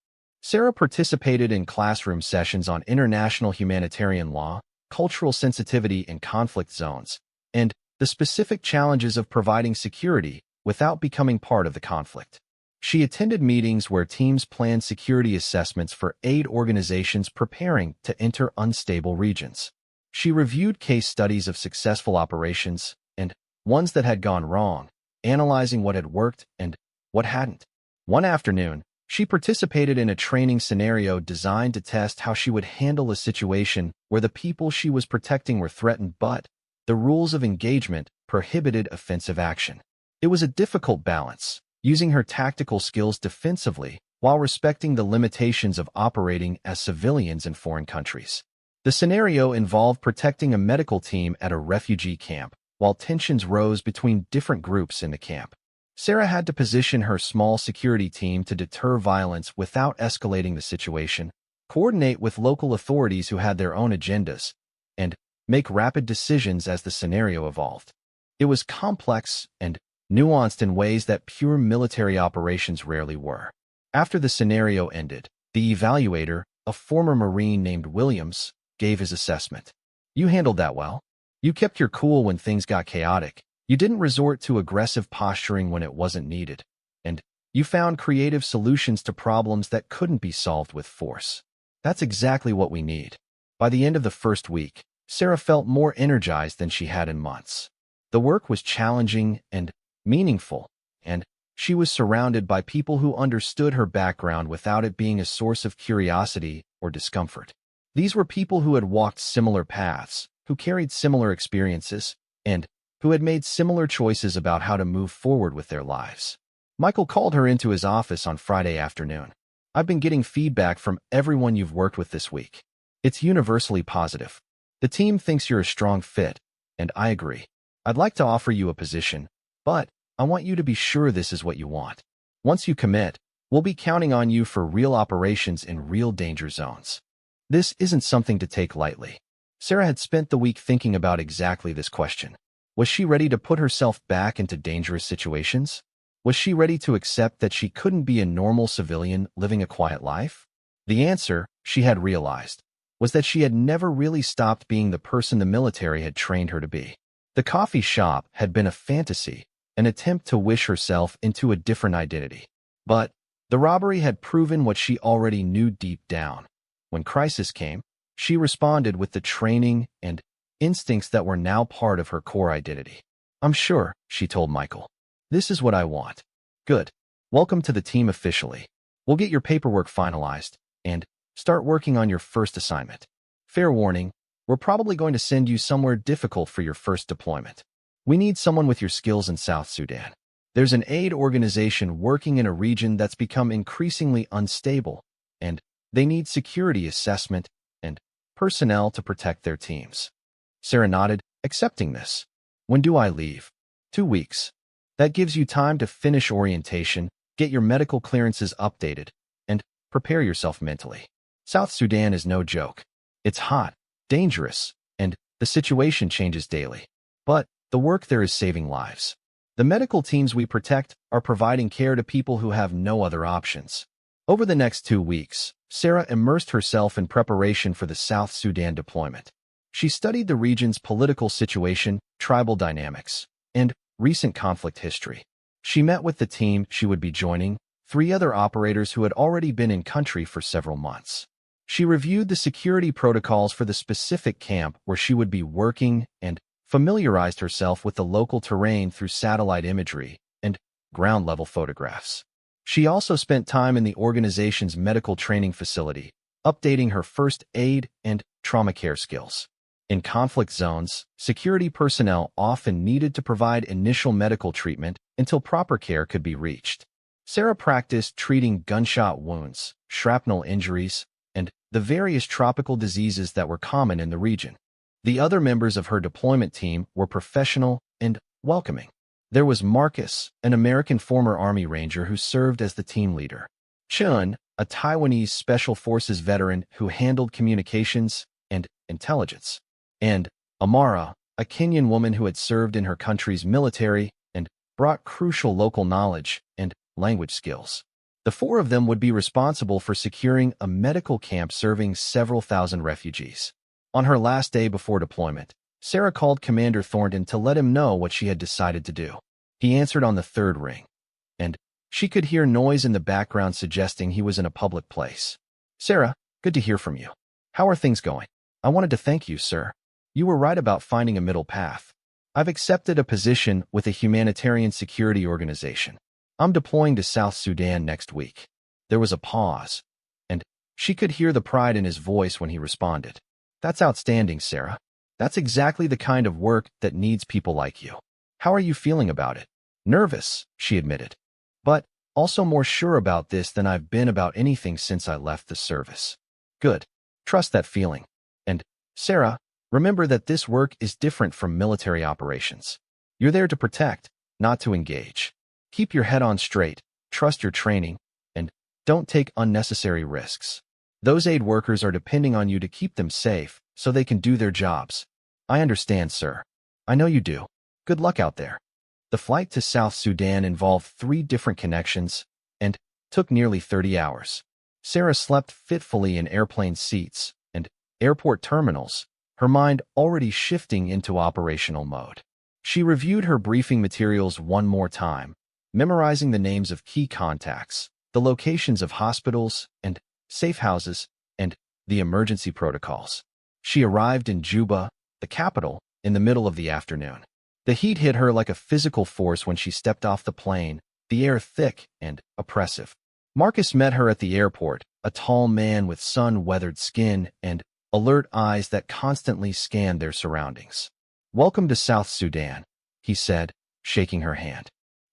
Sarah participated in classroom sessions on international humanitarian law, cultural sensitivity in conflict zones, and the specific challenges of providing security without becoming part of the conflict. She attended meetings where teams planned security assessments for aid organizations preparing to enter unstable regions. She reviewed case studies of successful operations and ones that had gone wrong, analyzing what had worked and what hadn't. One afternoon, she participated in a training scenario designed to test how she would handle a situation where the people she was protecting were threatened but the rules of engagement prohibited offensive action. It was a difficult balance, using her tactical skills defensively while respecting the limitations of operating as civilians in foreign countries. The scenario involved protecting a medical team at a refugee camp, while tensions rose between different groups in the camp. Sarah had to position her small security team to deter violence without escalating the situation, coordinate with local authorities who had their own agendas, and make rapid decisions as the scenario evolved. It was complex and nuanced in ways that pure military operations rarely were. After the scenario ended, the evaluator, a former Marine named Williams, gave his assessment. "You handled that well. You kept your cool when things got chaotic. You didn't resort to aggressive posturing when it wasn't needed. And you found creative solutions to problems that couldn't be solved with force. That's exactly what we need." By the end of the first week, Sarah felt more energized than she had in months. The work was challenging and meaningful, and she was surrounded by people who understood her background without it being a source of curiosity or discomfort. These were people who had walked similar paths, who carried similar experiences, and who had made similar choices about how to move forward with their lives. Michael called her into his office on Friday afternoon. "I've been getting feedback from everyone you've worked with this week. It's universally positive. The team thinks you're a strong fit, and I agree. I'd like to offer you a position, but I want you to be sure this is what you want. Once you commit, we'll be counting on you for real operations in real danger zones." This isn't something to take lightly. Sarah had spent the week thinking about exactly this question. Was she ready to put herself back into dangerous situations? Was she ready to accept that she couldn't be a normal civilian living a quiet life? The answer, she had realized, was that she had never really stopped being the person the military had trained her to be. The coffee shop had been a fantasy, an attempt to wish herself into a different identity. But the robbery had proven what she already knew deep down. When crisis came, she responded with the training and instincts that were now part of her core identity. "I'm sure," she told Michael. "This is what I want." "Good. Welcome to the team officially. We'll get your paperwork finalized and start working on your first assignment. Fair warning, we're probably going to send you somewhere difficult for your first deployment. We need someone with your skills in South Sudan. There's an aid organization working in a region that's become increasingly unstable, and they need security assessment and personnel to protect their teams." Sarah nodded, accepting this. "When do I leave?" 2 weeks. That gives you time to finish orientation, get your medical clearances updated, and prepare yourself mentally. South Sudan is no joke. It's hot, dangerous, and the situation changes daily. But the work there is saving lives. The medical teams we protect are providing care to people who have no other options. Over the next 2 weeks, Sarah immersed herself in preparation for the South Sudan deployment. She studied the region's political situation, tribal dynamics, and recent conflict history. She met with the team she would be joining, 3 other operators who had already been in country for several months. She reviewed the security protocols for the specific camp where she would be working and familiarized herself with the local terrain through satellite imagery and ground-level photographs. She also spent time in the organization's medical training facility, updating her first aid and trauma care skills. In conflict zones, security personnel often needed to provide initial medical treatment until proper care could be reached. Sarah practiced treating gunshot wounds, shrapnel injuries, and the various tropical diseases that were common in the region. The other members of her deployment team were professional and welcoming. There was Marcus, an American former Army Ranger who served as the team leader. Chun, a Taiwanese Special Forces veteran who handled communications and intelligence. And Amara, a Kenyan woman who had served in her country's military and brought crucial local knowledge and language skills. The 4 of them would be responsible for securing a medical camp serving several thousand refugees. On her last day before deployment, Sarah called Commander Thornton to let him know what she had decided to do. He answered on the 3rd ring, and she could hear noise in the background suggesting he was in a public place. "Sarah, good to hear from you. How are things going? I wanted to thank you, sir. You were right about finding a middle path. I've accepted a position with a humanitarian security organization. I'm deploying to South Sudan next week." There was a pause, and she could hear the pride in his voice when he responded. "That's outstanding, Sarah. That's exactly the kind of work that needs people like you. How are you feeling about it?" "Nervous," she admitted, "but also more sure about this than I've been about anything since I left the service." "Good. Trust that feeling. And, Sarah, remember that this work is different from military operations. You're there to protect, not to engage. Keep your head on straight, trust your training, and don't take unnecessary risks. Those aid workers are depending on you to keep them safe so they can do their jobs." "I understand, sir. I know you do. Good luck out there." The flight to South Sudan involved 3 different connections and took nearly 30 hours. Sarah slept fitfully in airplane seats and airport terminals, her mind already shifting into operational mode. She reviewed her briefing materials one more time, memorizing the names of key contacts, the locations of hospitals and safe houses, and the emergency protocols. She arrived in Juba, the capital, in the middle of the afternoon. The heat hit her like a physical force when she stepped off the plane, the air thick and oppressive. Marcus met her at the airport, a tall man with sun-weathered skin and alert eyes that constantly scanned their surroundings. "Welcome to South Sudan," he said, shaking her hand.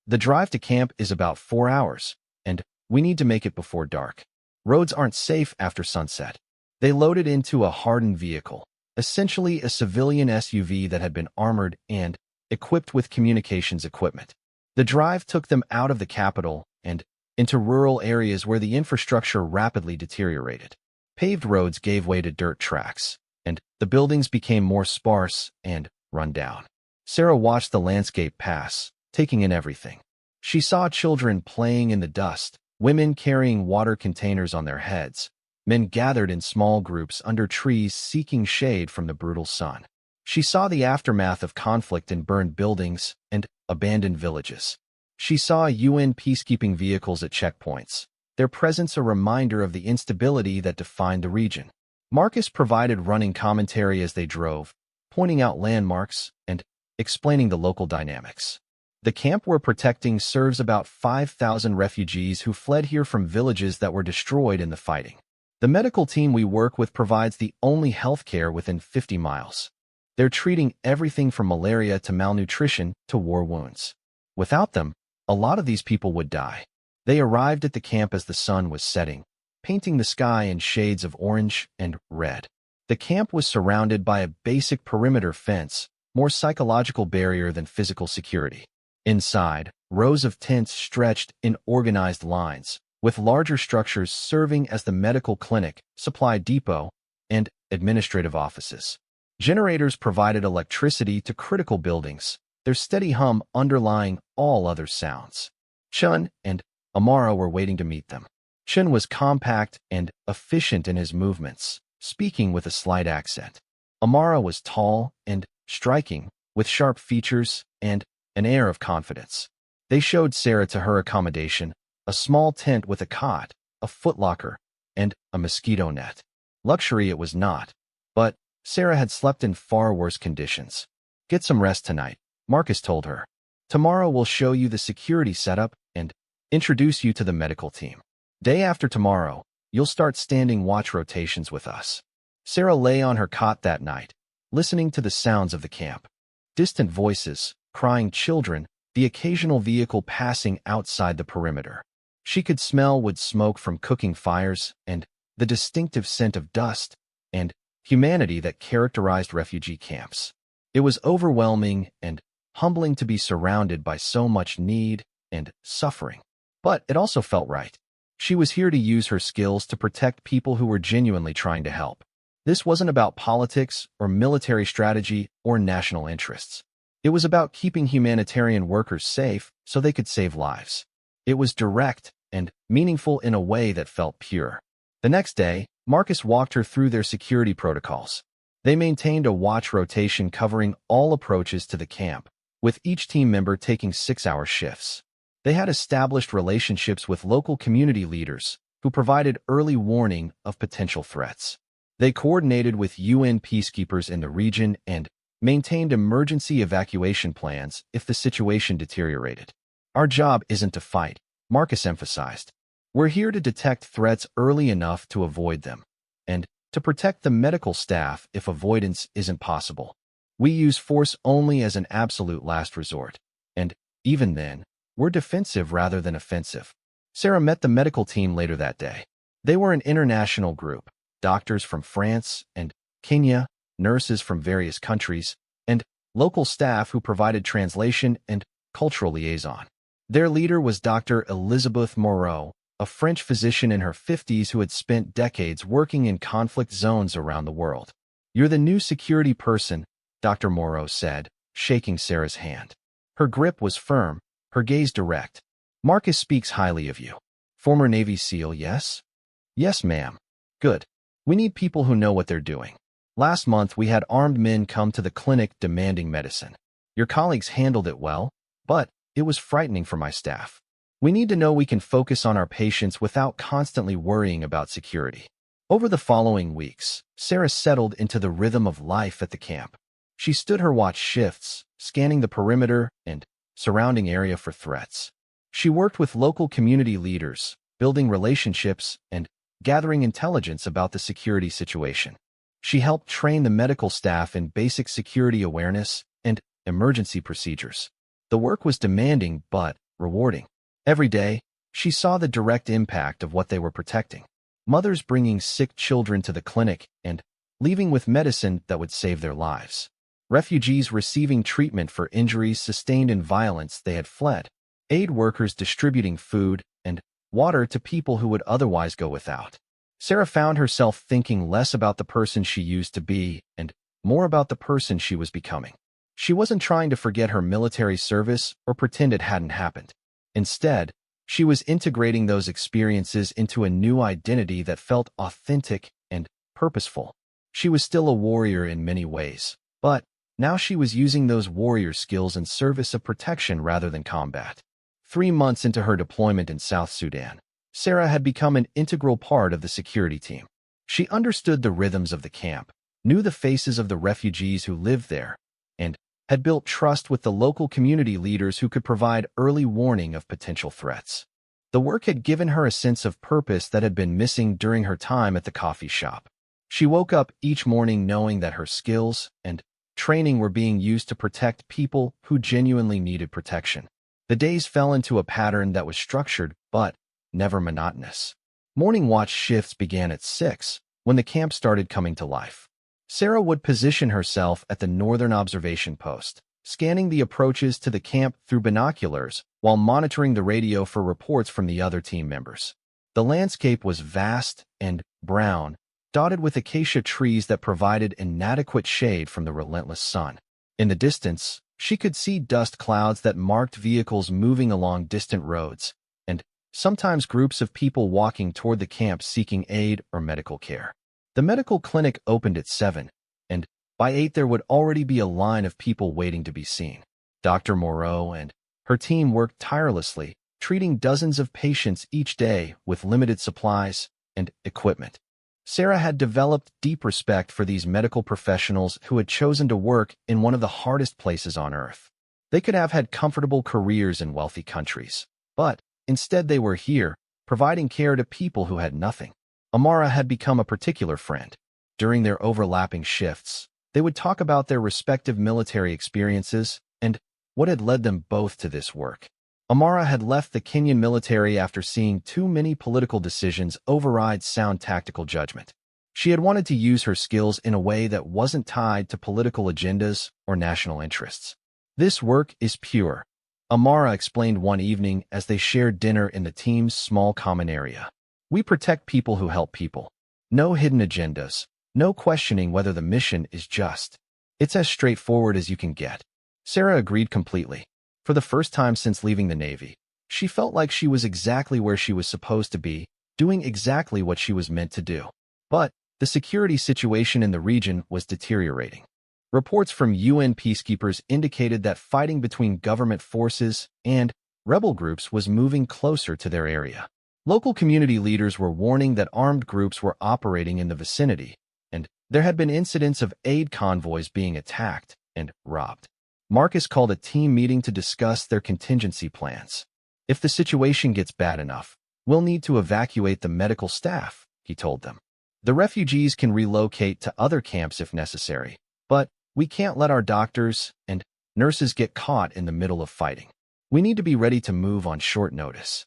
"The drive to camp is about 4 hours, and we need to make it before dark. Roads aren't safe after sunset." They loaded into a hardened vehicle, essentially a civilian SUV that had been armored and equipped with communications equipment. The drive took them out of the capital and into rural areas where the infrastructure rapidly deteriorated. Paved roads gave way to dirt tracks, and the buildings became more sparse and run down. Sarah watched the landscape pass, taking in everything. She saw children playing in the dust, women carrying water containers on their heads, Men gathered in small groups under trees seeking shade from the brutal sun. She saw the aftermath of conflict in burned buildings and abandoned villages. She saw UN peacekeeping vehicles at checkpoints, their presence a reminder of the instability that defined the region. Marcus provided running commentary as they drove, pointing out landmarks and explaining the local dynamics. The camp we're protecting serves about 5,000 refugees who fled here from villages that were destroyed in the fighting. The medical team we work with provides the only health care within 50 miles. They're treating everything from malaria to malnutrition to war wounds. Without them, a lot of these people would die. They arrived at the camp as the sun was setting, painting the sky in shades of orange and red. The camp was surrounded by a basic perimeter fence, more psychological barrier than physical security. Inside, rows of tents stretched in organized lines, with larger structures serving as the medical clinic, supply depot, and administrative offices. Generators provided electricity to critical buildings, their steady hum underlying all other sounds. Chun and Amara were waiting to meet them. Chun was compact and efficient in his movements, speaking with a slight accent. Amara was tall and striking, with sharp features and an air of confidence. They showed Sarah to her accommodation, a small tent with a cot, a footlocker, and a mosquito net. Luxury it was not, but Sarah had slept in far worse conditions. Get some rest tonight, Marcus told her. Tomorrow we'll show you the security setup and introduce you to the medical team. Day after tomorrow, you'll start standing watch rotations with us. Sarah lay on her cot that night, listening to the sounds of the camp. Distant voices, crying children, the occasional vehicle passing outside the perimeter. She could smell wood smoke from cooking fires and the distinctive scent of dust and humanity that characterized refugee camps. It was overwhelming and humbling to be surrounded by so much need and suffering. But it also felt right. She was here to use her skills to protect people who were genuinely trying to help. This wasn't about politics or military strategy or national interests. It was about keeping humanitarian workers safe so they could save lives. It was direct and meaningful in a way that felt pure. The next day, Marcus walked her through their security protocols. They maintained a watch rotation covering all approaches to the camp, with each team member taking 6-hour shifts. They had established relationships with local community leaders who provided early warning of potential threats. They coordinated with UN peacekeepers in the region and maintained emergency evacuation plans if the situation deteriorated. Our job isn't to fight, Marcus emphasized. We're here to detect threats early enough to avoid them, and to protect the medical staff if avoidance isn't possible. We use force only as an absolute last resort, and even then, we're defensive rather than offensive. Sarah met the medical team later that day. They were an international group, doctors from France and Kenya, nurses from various countries, and local staff who provided translation and cultural liaison. Their leader was Dr. Elizabeth Moreau, a French physician in her 50s who had spent decades working in conflict zones around the world. You're the new security person, Dr. Moreau said, shaking Sarah's hand. Her grip was firm, her gaze direct. Marcus speaks highly of you. Former Navy SEAL, yes? Yes, ma'am. Good. We need people who know what they're doing. Last month, we had armed men come to the clinic demanding medicine. Your colleagues handled it well, but it was frightening for my staff. We need to know we can focus on our patients without constantly worrying about security. Over the following weeks, Sarah settled into the rhythm of life at the camp. She stood her watch shifts, scanning the perimeter and surrounding area for threats. She worked with local community leaders, building relationships and gathering intelligence about the security situation. She helped train the medical staff in basic security awareness and emergency procedures. The work was demanding but rewarding. Every day, she saw the direct impact of what they were protecting. Mothers bringing sick children to the clinic and leaving with medicine that would save their lives. Refugees receiving treatment for injuries sustained in violence they had fled. Aid workers distributing food and water to people who would otherwise go without. Sarah found herself thinking less about the person she used to be and more about the person she was becoming. She wasn't trying to forget her military service or pretend it hadn't happened. Instead, She was integrating those experiences into a new identity that felt authentic and purposeful. She was still a warrior in many ways, but now she was using those warrior skills in service of protection rather than combat. 3 months into her deployment in South Sudan, Sarah had become an integral part of the security team. She understood the rhythms of the camp, knew the faces of the refugees who lived there, and had built trust with the local community leaders who could provide early warning of potential threats. The work had given her a sense of purpose that had been missing during her time at the coffee shop. She woke up each morning knowing that her skills and training were being used to protect people who genuinely needed protection. The days fell into a pattern that was structured but never monotonous. Morning watch shifts began at 6 when the camp started coming to life. Sarah would position herself at the northern observation post, scanning the approaches to the camp through binoculars while monitoring the radio for reports from the other team members. The landscape was vast and brown, dotted with acacia trees that provided inadequate shade from the relentless sun. In the distance, she could see dust clouds that marked vehicles moving along distant roads, and sometimes groups of people walking toward the camp seeking aid or medical care. The medical clinic opened at 7, and by 8 there would already be a line of people waiting to be seen. Dr. Moreau and her team worked tirelessly, treating dozens of patients each day with limited supplies and equipment. Sarah had developed deep respect for these medical professionals who had chosen to work in one of the hardest places on earth. They could have had comfortable careers in wealthy countries, but instead they were here, providing care to people who had nothing. Amara had become a particular friend. During their overlapping shifts, they would talk about their respective military experiences and what had led them both to this work. Amara had left the Kenyan military after seeing too many political decisions override sound tactical judgment. She had wanted to use her skills in a way that wasn't tied to political agendas or national interests. "This work is pure," Amara explained one evening as they shared dinner in the team's small common area. "We protect people who help people. No hidden agendas, no questioning whether the mission is just. It's as straightforward as you can get." Sarah agreed completely. For the first time since leaving the Navy, she felt like she was exactly where she was supposed to be, doing exactly what she was meant to do. But the security situation in the region was deteriorating. Reports from UN peacekeepers indicated that fighting between government forces and rebel groups was moving closer to their area. Local community leaders were warning that armed groups were operating in the vicinity, and there had been incidents of aid convoys being attacked and robbed. Marcus called a team meeting to discuss their contingency plans. "If the situation gets bad enough, we'll need to evacuate the medical staff," he told them. "The refugees can relocate to other camps if necessary, but we can't let our doctors and nurses get caught in the middle of fighting. We need to be ready to move on short notice."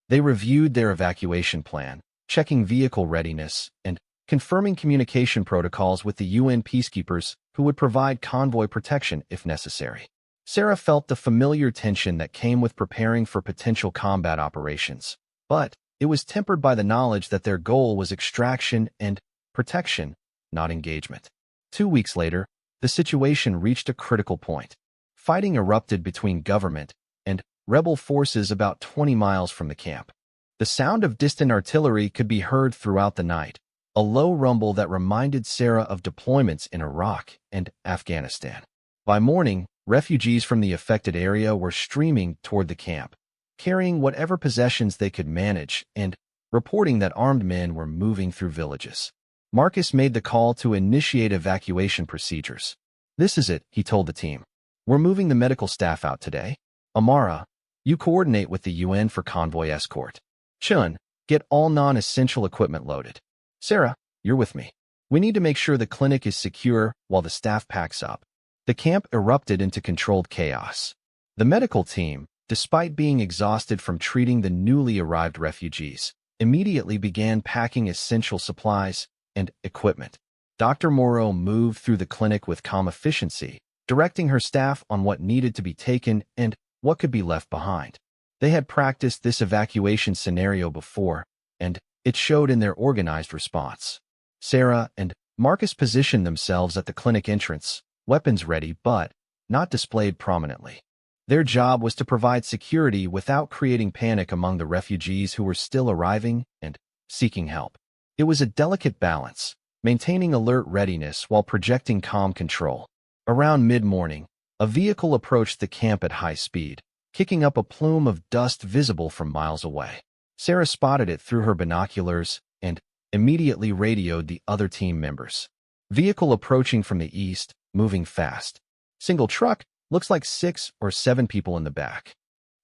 They reviewed their evacuation plan, checking vehicle readiness and confirming communication protocols with the UN peacekeepers who would provide convoy protection if necessary. Sarah felt the familiar tension that came with preparing for potential combat operations, but it was tempered by the knowledge that their goal was extraction and protection, not engagement. 2 weeks later, the situation reached a critical point. Fighting erupted between government and rebel forces about 20 miles from the camp. The sound of distant artillery could be heard throughout the night, a low rumble that reminded Sarah of deployments in Iraq and Afghanistan. By morning, refugees from the affected area were streaming toward the camp, carrying whatever possessions they could manage and reporting that armed men were moving through villages. Marcus made the call to initiate evacuation procedures. "This is it," he told the team. "We're moving the medical staff out today. Amara, you coordinate with the UN for convoy escort. Chun, get all non-essential equipment loaded. Sarah, you're with me. We need to make sure the clinic is secure while the staff packs up." The camp erupted into controlled chaos. The medical team, despite being exhausted from treating the newly arrived refugees, immediately began packing essential supplies and equipment. Dr. Moreau moved through the clinic with calm efficiency, directing her staff on what needed to be taken and what could be left behind. They had practiced this evacuation scenario before, and it showed in their organized response. Sarah and Marcus positioned themselves at the clinic entrance, weapons ready but not displayed prominently. Their job was to provide security without creating panic among the refugees who were still arriving and seeking help. It was a delicate balance, maintaining alert readiness while projecting calm control. Around mid-morning, a vehicle approached the camp at high speed, kicking up a plume of dust visible from miles away. Sarah spotted it through her binoculars and immediately radioed the other team members. Vehicle approaching from the east, moving fast. Single truck, looks like 6 or 7 people in the back.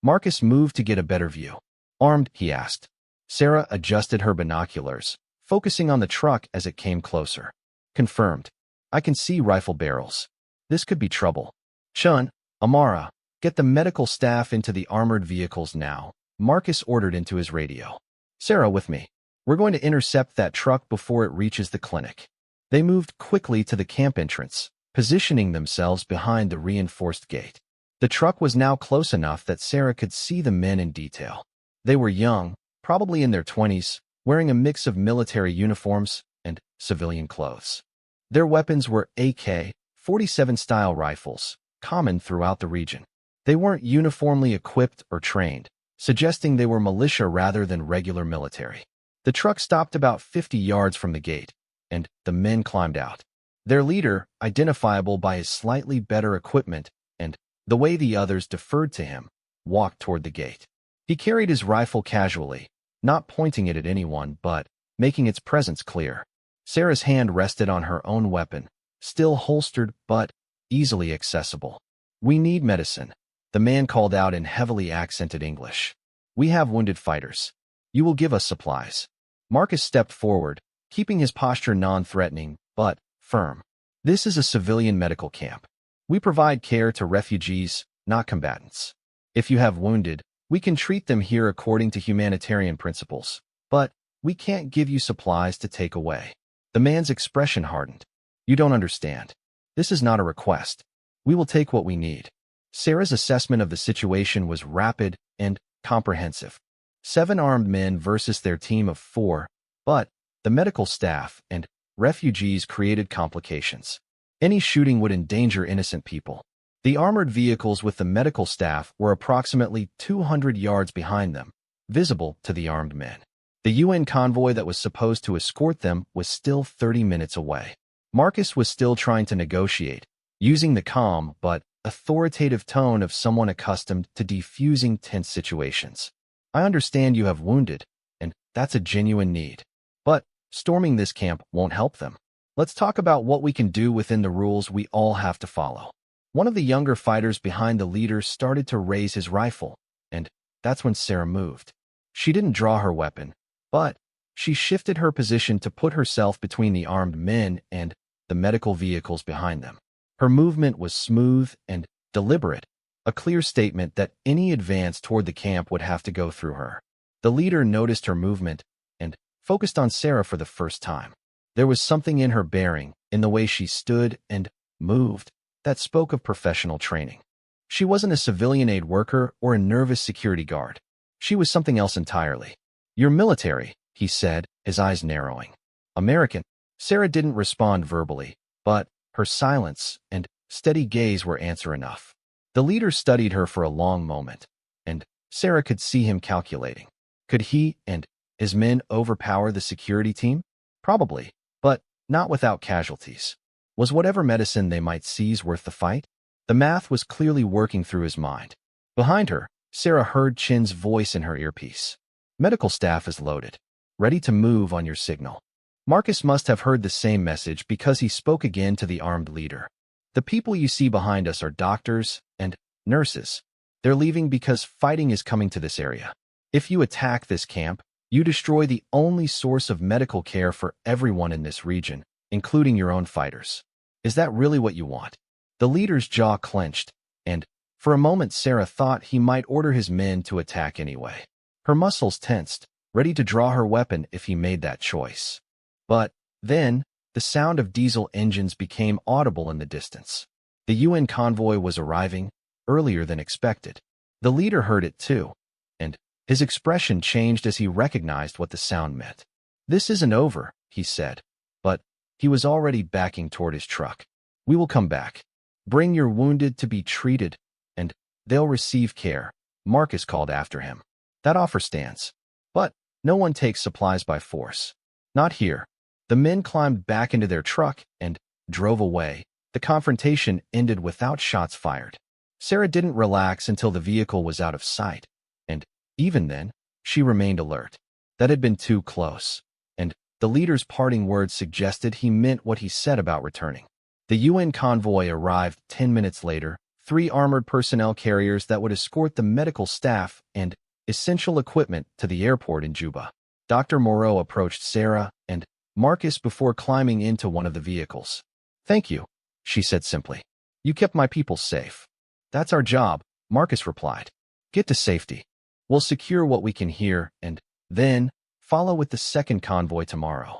Marcus moved to get a better view. Armed, he asked. Sarah adjusted her binoculars, focusing on the truck as it came closer. Confirmed. I can see rifle barrels. This could be trouble. Chun, Amara, get the medical staff into the armored vehicles now, Marcus ordered into his radio. Sarah, with me. We're going to intercept that truck before it reaches the clinic. They moved quickly to the camp entrance, positioning themselves behind the reinforced gate. The truck was now close enough that Sarah could see the men in detail. They were young, probably in their 20s, wearing a mix of military uniforms and civilian clothes. Their weapons were AK-47-style rifles, common throughout the region. They weren't uniformly equipped or trained, suggesting they were militia rather than regular military. The truck stopped about 50 yards from the gate, and the men climbed out. Their leader, identifiable by his slightly better equipment and the way the others deferred to him, walked toward the gate. He carried his rifle casually, not pointing it at anyone but making its presence clear. Sarah's hand rested on her own weapon, still holstered but easily accessible. We need medicine, the man called out in heavily accented English. We have wounded fighters. You will give us supplies. Marcus stepped forward, keeping his posture non-threatening but firm. This is a civilian medical camp. We provide care to refugees, not combatants. If you have wounded, we can treat them here according to humanitarian principles, but we can't give you supplies to take away. The man's expression hardened. You don't understand. This is not a request. We will take what we need. Sarah's assessment of the situation was rapid and comprehensive. 7 armed men versus their team of 4, but the medical staff and refugees created complications. Any shooting would endanger innocent people. The armored vehicles with the medical staff were approximately 200 yards behind them, visible to the armed men. The UN convoy that was supposed to escort them was still 30 minutes away. Marcus was still trying to negotiate, using the calm but authoritative tone of someone accustomed to defusing tense situations. I understand you have wounded, and that's a genuine need. But storming this camp won't help them. Let's talk about what we can do within the rules we all have to follow. One of the younger fighters behind the leader started to raise his rifle, and that's when Sarah moved. She didn't draw her weapon, but she shifted her position to put herself between the armed men and the medical vehicles behind them. Her movement was smooth and deliberate, a clear statement that any advance toward the camp would have to go through her. The leader noticed her movement and focused on Sarah for the first time. There was something in her bearing, in the way she stood and moved, that spoke of professional training. She wasn't a civilian aid worker or a nervous security guard. She was something else entirely. You're military, he said, his eyes narrowing. American. Sarah didn't respond verbally, but her silence and steady gaze were answer enough. The leader studied her for a long moment, and Sarah could see him calculating. Could he and his men overpower the security team? Probably, but not without casualties. Was whatever medicine they might seize worth the fight? The math was clearly working through his mind. Behind her, Sarah heard Chin's voice in her earpiece. Medical staff is loaded. Ready to move on your signal. Marcus must have heard the same message because he spoke again to the armed leader. The people you see behind us are doctors and nurses. They're leaving because fighting is coming to this area. If you attack this camp, you destroy the only source of medical care for everyone in this region, including your own fighters. Is that really what you want? The leader's jaw clenched, and for a moment Sarah thought he might order his men to attack anyway. Her muscles tensed, ready to draw her weapon if he made that choice. But then, the sound of diesel engines became audible in the distance. The UN convoy was arriving, earlier than expected. The leader heard it too, and his expression changed as he recognized what the sound meant. This isn't over, he said, but he was already backing toward his truck. We will come back. Bring your wounded to be treated, and they'll receive care, Marcus called after him. That offer stands. But no one takes supplies by force. Not here. The men climbed back into their truck and drove away. The confrontation ended without shots fired. Sarah didn't relax until the vehicle was out of sight, and even then, she remained alert. That had been too close, and the leader's parting words suggested he meant what he said about returning. The UN convoy arrived 10 minutes later, 3 armored personnel carriers that would escort the medical staff and essential equipment to the airport in Juba. Dr. Moreau approached Sarah and Marcus before climbing into one of the vehicles. "Thank you," she said simply. "You kept my people safe." "That's our job," Marcus replied. "Get to safety. We'll secure what we can here and then follow with the second convoy tomorrow."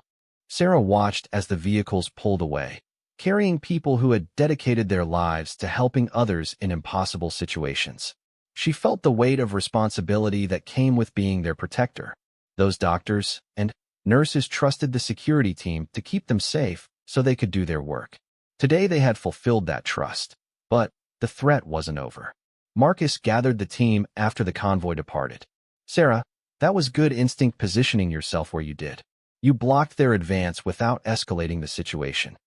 Sarah watched as the vehicles pulled away, carrying people who had dedicated their lives to helping others in impossible situations. She felt the weight of responsibility that came with being their protector. Those doctors and nurses trusted the security team to keep them safe so they could do their work. Today they had fulfilled that trust, but the threat wasn't over. Marcus gathered the team after the convoy departed. "Sarah, that was good instinct positioning yourself where you did. You blocked their advance without escalating the situation."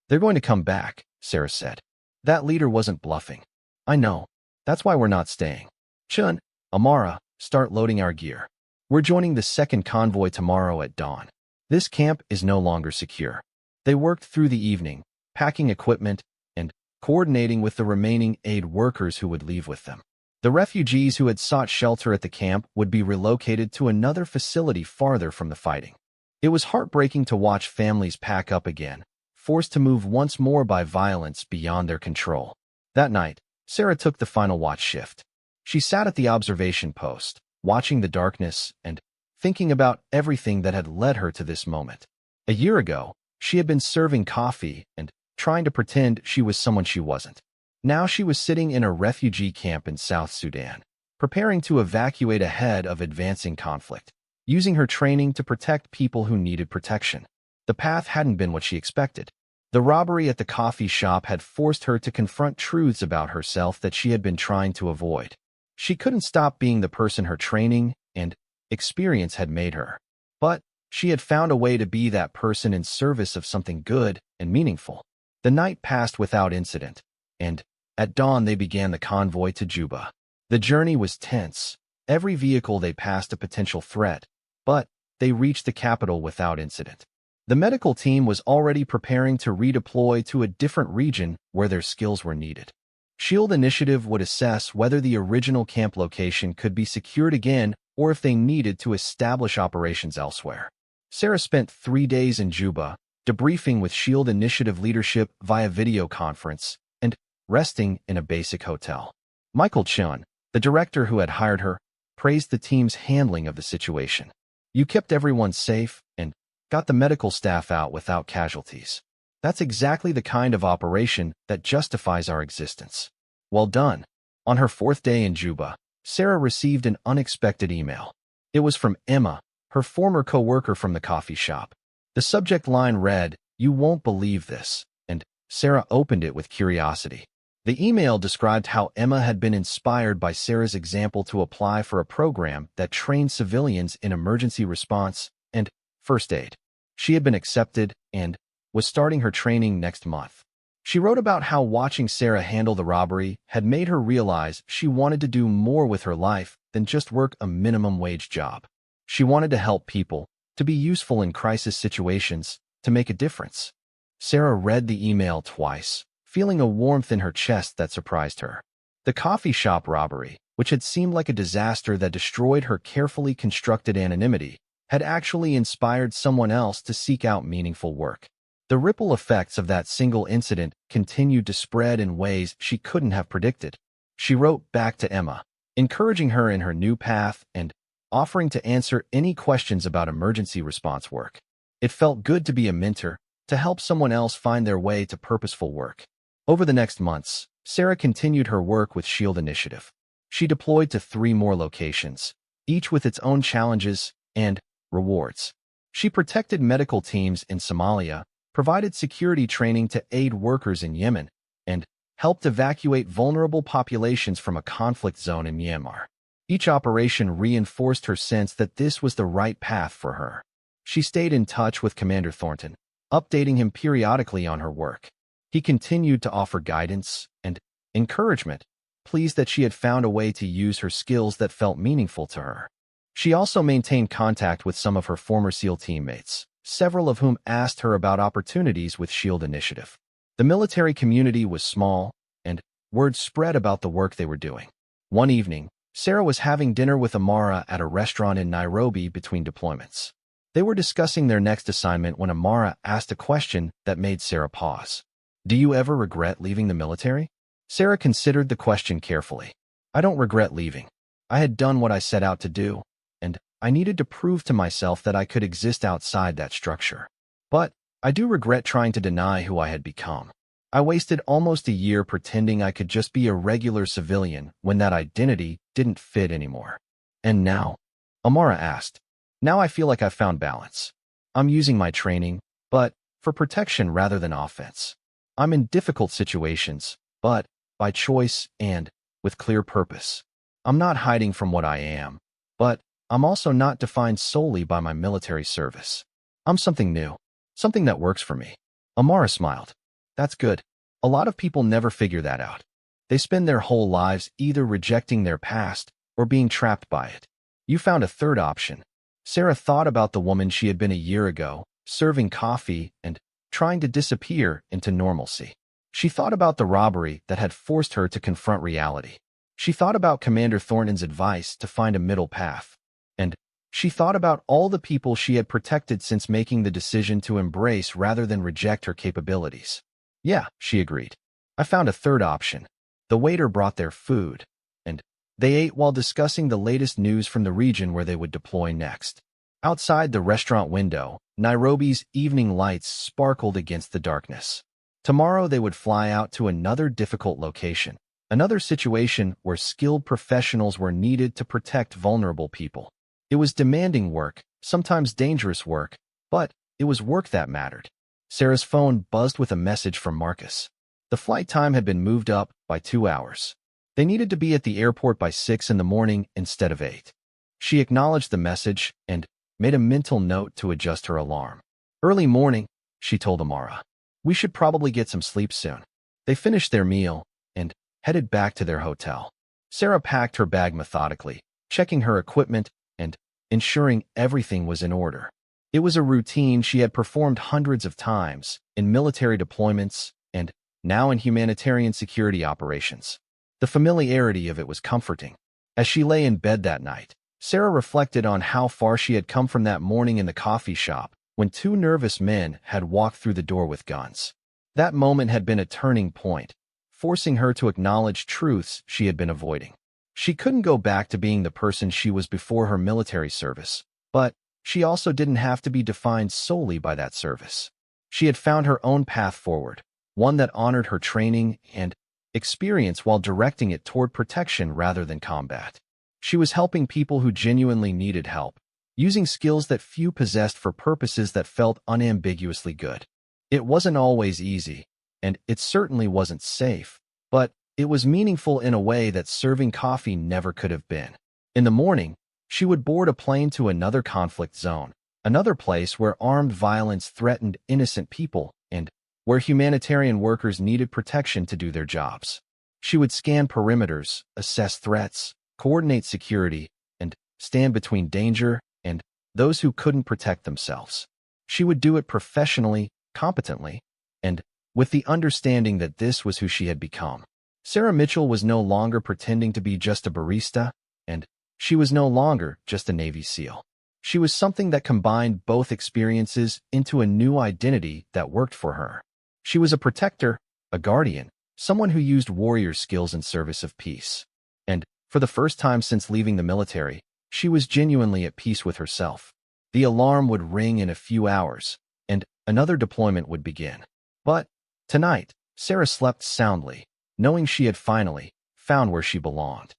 "They're going to come back," Sarah said. "That leader wasn't bluffing." "I know. That's why we're not staying. Chun, Amara, start loading our gear. We're joining the second convoy tomorrow at dawn. This camp is no longer secure." They worked through the evening, packing equipment and coordinating with the remaining aid workers who would leave with them. The refugees who had sought shelter at the camp would be relocated to another facility farther from the fighting. It was heartbreaking to watch families pack up again, forced to move once more by violence beyond their control. That night, Sarah took the final watch shift. She sat at the observation post, watching the darkness and thinking about everything that had led her to this moment. A year ago, she had been serving coffee and trying to pretend she was someone she wasn't. Now she was sitting in a refugee camp in South Sudan, preparing to evacuate ahead of advancing conflict, using her training to protect people who needed protection. The path hadn't been what she expected. The robbery at the coffee shop had forced her to confront truths about herself that she had been trying to avoid. She couldn't stop being the person her training and experience had made her. But she had found a way to be that person in service of something good and meaningful. The night passed without incident, and at dawn they began the convoy to Juba. The journey was tense. Every vehicle they passed a potential threat, but they reached the capital without incident. The medical team was already preparing to redeploy to a different region where their skills were needed. SHIELD Initiative would assess whether the original camp location could be secured again or if they needed to establish operations elsewhere. Sarah spent 3 days in Juba, debriefing with SHIELD Initiative leadership via video conference and resting in a basic hotel. Michael Chun, the director who had hired her, praised the team's handling of the situation. "You kept everyone safe and got the medical staff out without casualties. That's exactly the kind of operation that justifies our existence. Well done." On her 4th day in Juba, Sarah received an unexpected email. It was from Emma, her former co-worker from the coffee shop. The subject line read, "You won't believe this," and Sarah opened it with curiosity. The email described how Emma had been inspired by Sarah's example to apply for a program that trained civilians in emergency response and first aid. She had been accepted and was starting her training next month. She wrote about how watching Sarah handle the robbery had made her realize she wanted to do more with her life than just work a minimum wage job. She wanted to help people, to be useful in crisis situations, to make a difference. Sarah read the email twice, feeling a warmth in her chest that surprised her. The coffee shop robbery, which had seemed like a disaster that destroyed her carefully constructed anonymity, had actually inspired someone else to seek out meaningful work. The ripple effects of that single incident continued to spread in ways she couldn't have predicted. She wrote back to Emma, encouraging her in her new path and offering to answer any questions about emergency response work. It felt good to be a mentor, to help someone else find their way to purposeful work. Over the next months, Sarah continued her work with SHIELD Initiative. She deployed to 3 more locations, each with its own challenges and rewards. She protected medical teams in Somalia, provided security training to aid workers in Yemen, and helped evacuate vulnerable populations from a conflict zone in Myanmar. Each operation reinforced her sense that this was the right path for her. She stayed in touch with Commander Thornton, updating him periodically on her work. He continued to offer guidance and encouragement, pleased that she had found a way to use her skills that felt meaningful to her. She also maintained contact with some of her former SEAL teammates, several of whom asked her about opportunities with SHIELD Initiative. The military community was small, and word spread about the work they were doing. One evening, Sarah was having dinner with Amara at a restaurant in Nairobi between deployments. They were discussing their next assignment when Amara asked a question that made Sarah pause. "Do you ever regret leaving the military?" Sarah considered the question carefully. "I don't regret leaving. I had done what I set out to do, and I needed to prove to myself that I could exist outside that structure. But I do regret trying to deny who I had become. I wasted almost a year pretending I could just be a regular civilian when that identity didn't fit anymore." "And now?" Amara asked. "Now I feel like I've found balance. I'm using my training, but for protection rather than offense. I'm in difficult situations, but by choice and with clear purpose. I'm not hiding from what I am, but I'm also not defined solely by my military service. I'm something new, something that works for me." Amara smiled. "That's good. A lot of people never figure that out. They spend their whole lives either rejecting their past or being trapped by it. You found a third option." Sarah thought about the woman she had been a year ago, serving coffee and trying to disappear into normalcy. She thought about the robbery that had forced her to confront reality. She thought about Commander Thornton's advice to find a middle path. And she thought about all the people she had protected since making the decision to embrace rather than reject her capabilities. "Yeah," she agreed. "I found a third option." The waiter brought their food, and they ate while discussing the latest news from the region where they would deploy next. Outside the restaurant window, Nairobi's evening lights sparkled against the darkness. Tomorrow they would fly out to another difficult location, another situation where skilled professionals were needed to protect vulnerable people. It was demanding work, sometimes dangerous work, but it was work that mattered. Sarah's phone buzzed with a message from Marcus. The flight time had been moved up by 2 hours. They needed to be at the airport by 6 in the morning instead of 8. She acknowledged the message and made a mental note to adjust her alarm. "Early morning," she told Amara. "We should probably get some sleep soon." They finished their meal and headed back to their hotel. Sarah packed her bag methodically, checking her equipment and ensuring everything was in order. It was a routine she had performed hundreds of times in military deployments and now in humanitarian security operations. The familiarity of it was comforting. As she lay in bed that night, Sarah reflected on how far she had come from that morning in the coffee shop when 2 nervous men had walked through the door with guns. That moment had been a turning point, forcing her to acknowledge truths she had been avoiding. She couldn't go back to being the person she was before her military service, but she also didn't have to be defined solely by that service. She had found her own path forward, one that honored her training and experience while directing it toward protection rather than combat. She was helping people who genuinely needed help, using skills that few possessed for purposes that felt unambiguously good. It wasn't always easy, and it certainly wasn't safe, but it was meaningful in a way that serving coffee never could have been. In the morning, she would board a plane to another conflict zone, another place where armed violence threatened innocent people and where humanitarian workers needed protection to do their jobs. She would scan perimeters, assess threats, coordinate security, and stand between danger and those who couldn't protect themselves. She would do it professionally, competently, and with the understanding that this was who she had become. Sarah Mitchell was no longer pretending to be just a barista, and she was no longer just a Navy SEAL. She was something that combined both experiences into a new identity that worked for her. She was a protector, a guardian, someone who used warrior skills in service of peace. And for the first time since leaving the military, she was genuinely at peace with herself. The alarm would ring in a few hours, and another deployment would begin. But tonight, Sarah slept soundly, knowing she had finally found where she belonged.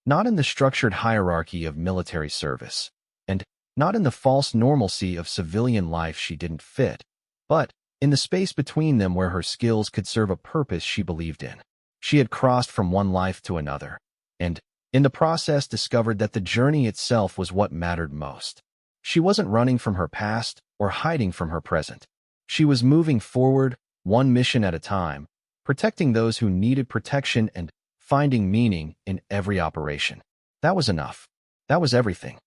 Not in the structured hierarchy of military service, and not in the false normalcy of civilian life she didn't fit, but in the space between them where her skills could serve a purpose she believed in. She had crossed from one life to another, and, in the process, discovered that the journey itself was what mattered most. She wasn't running from her past or hiding from her present. She was moving forward, one mission at a time, protecting those who needed protection and finding meaning in every operation. That was enough. That was everything.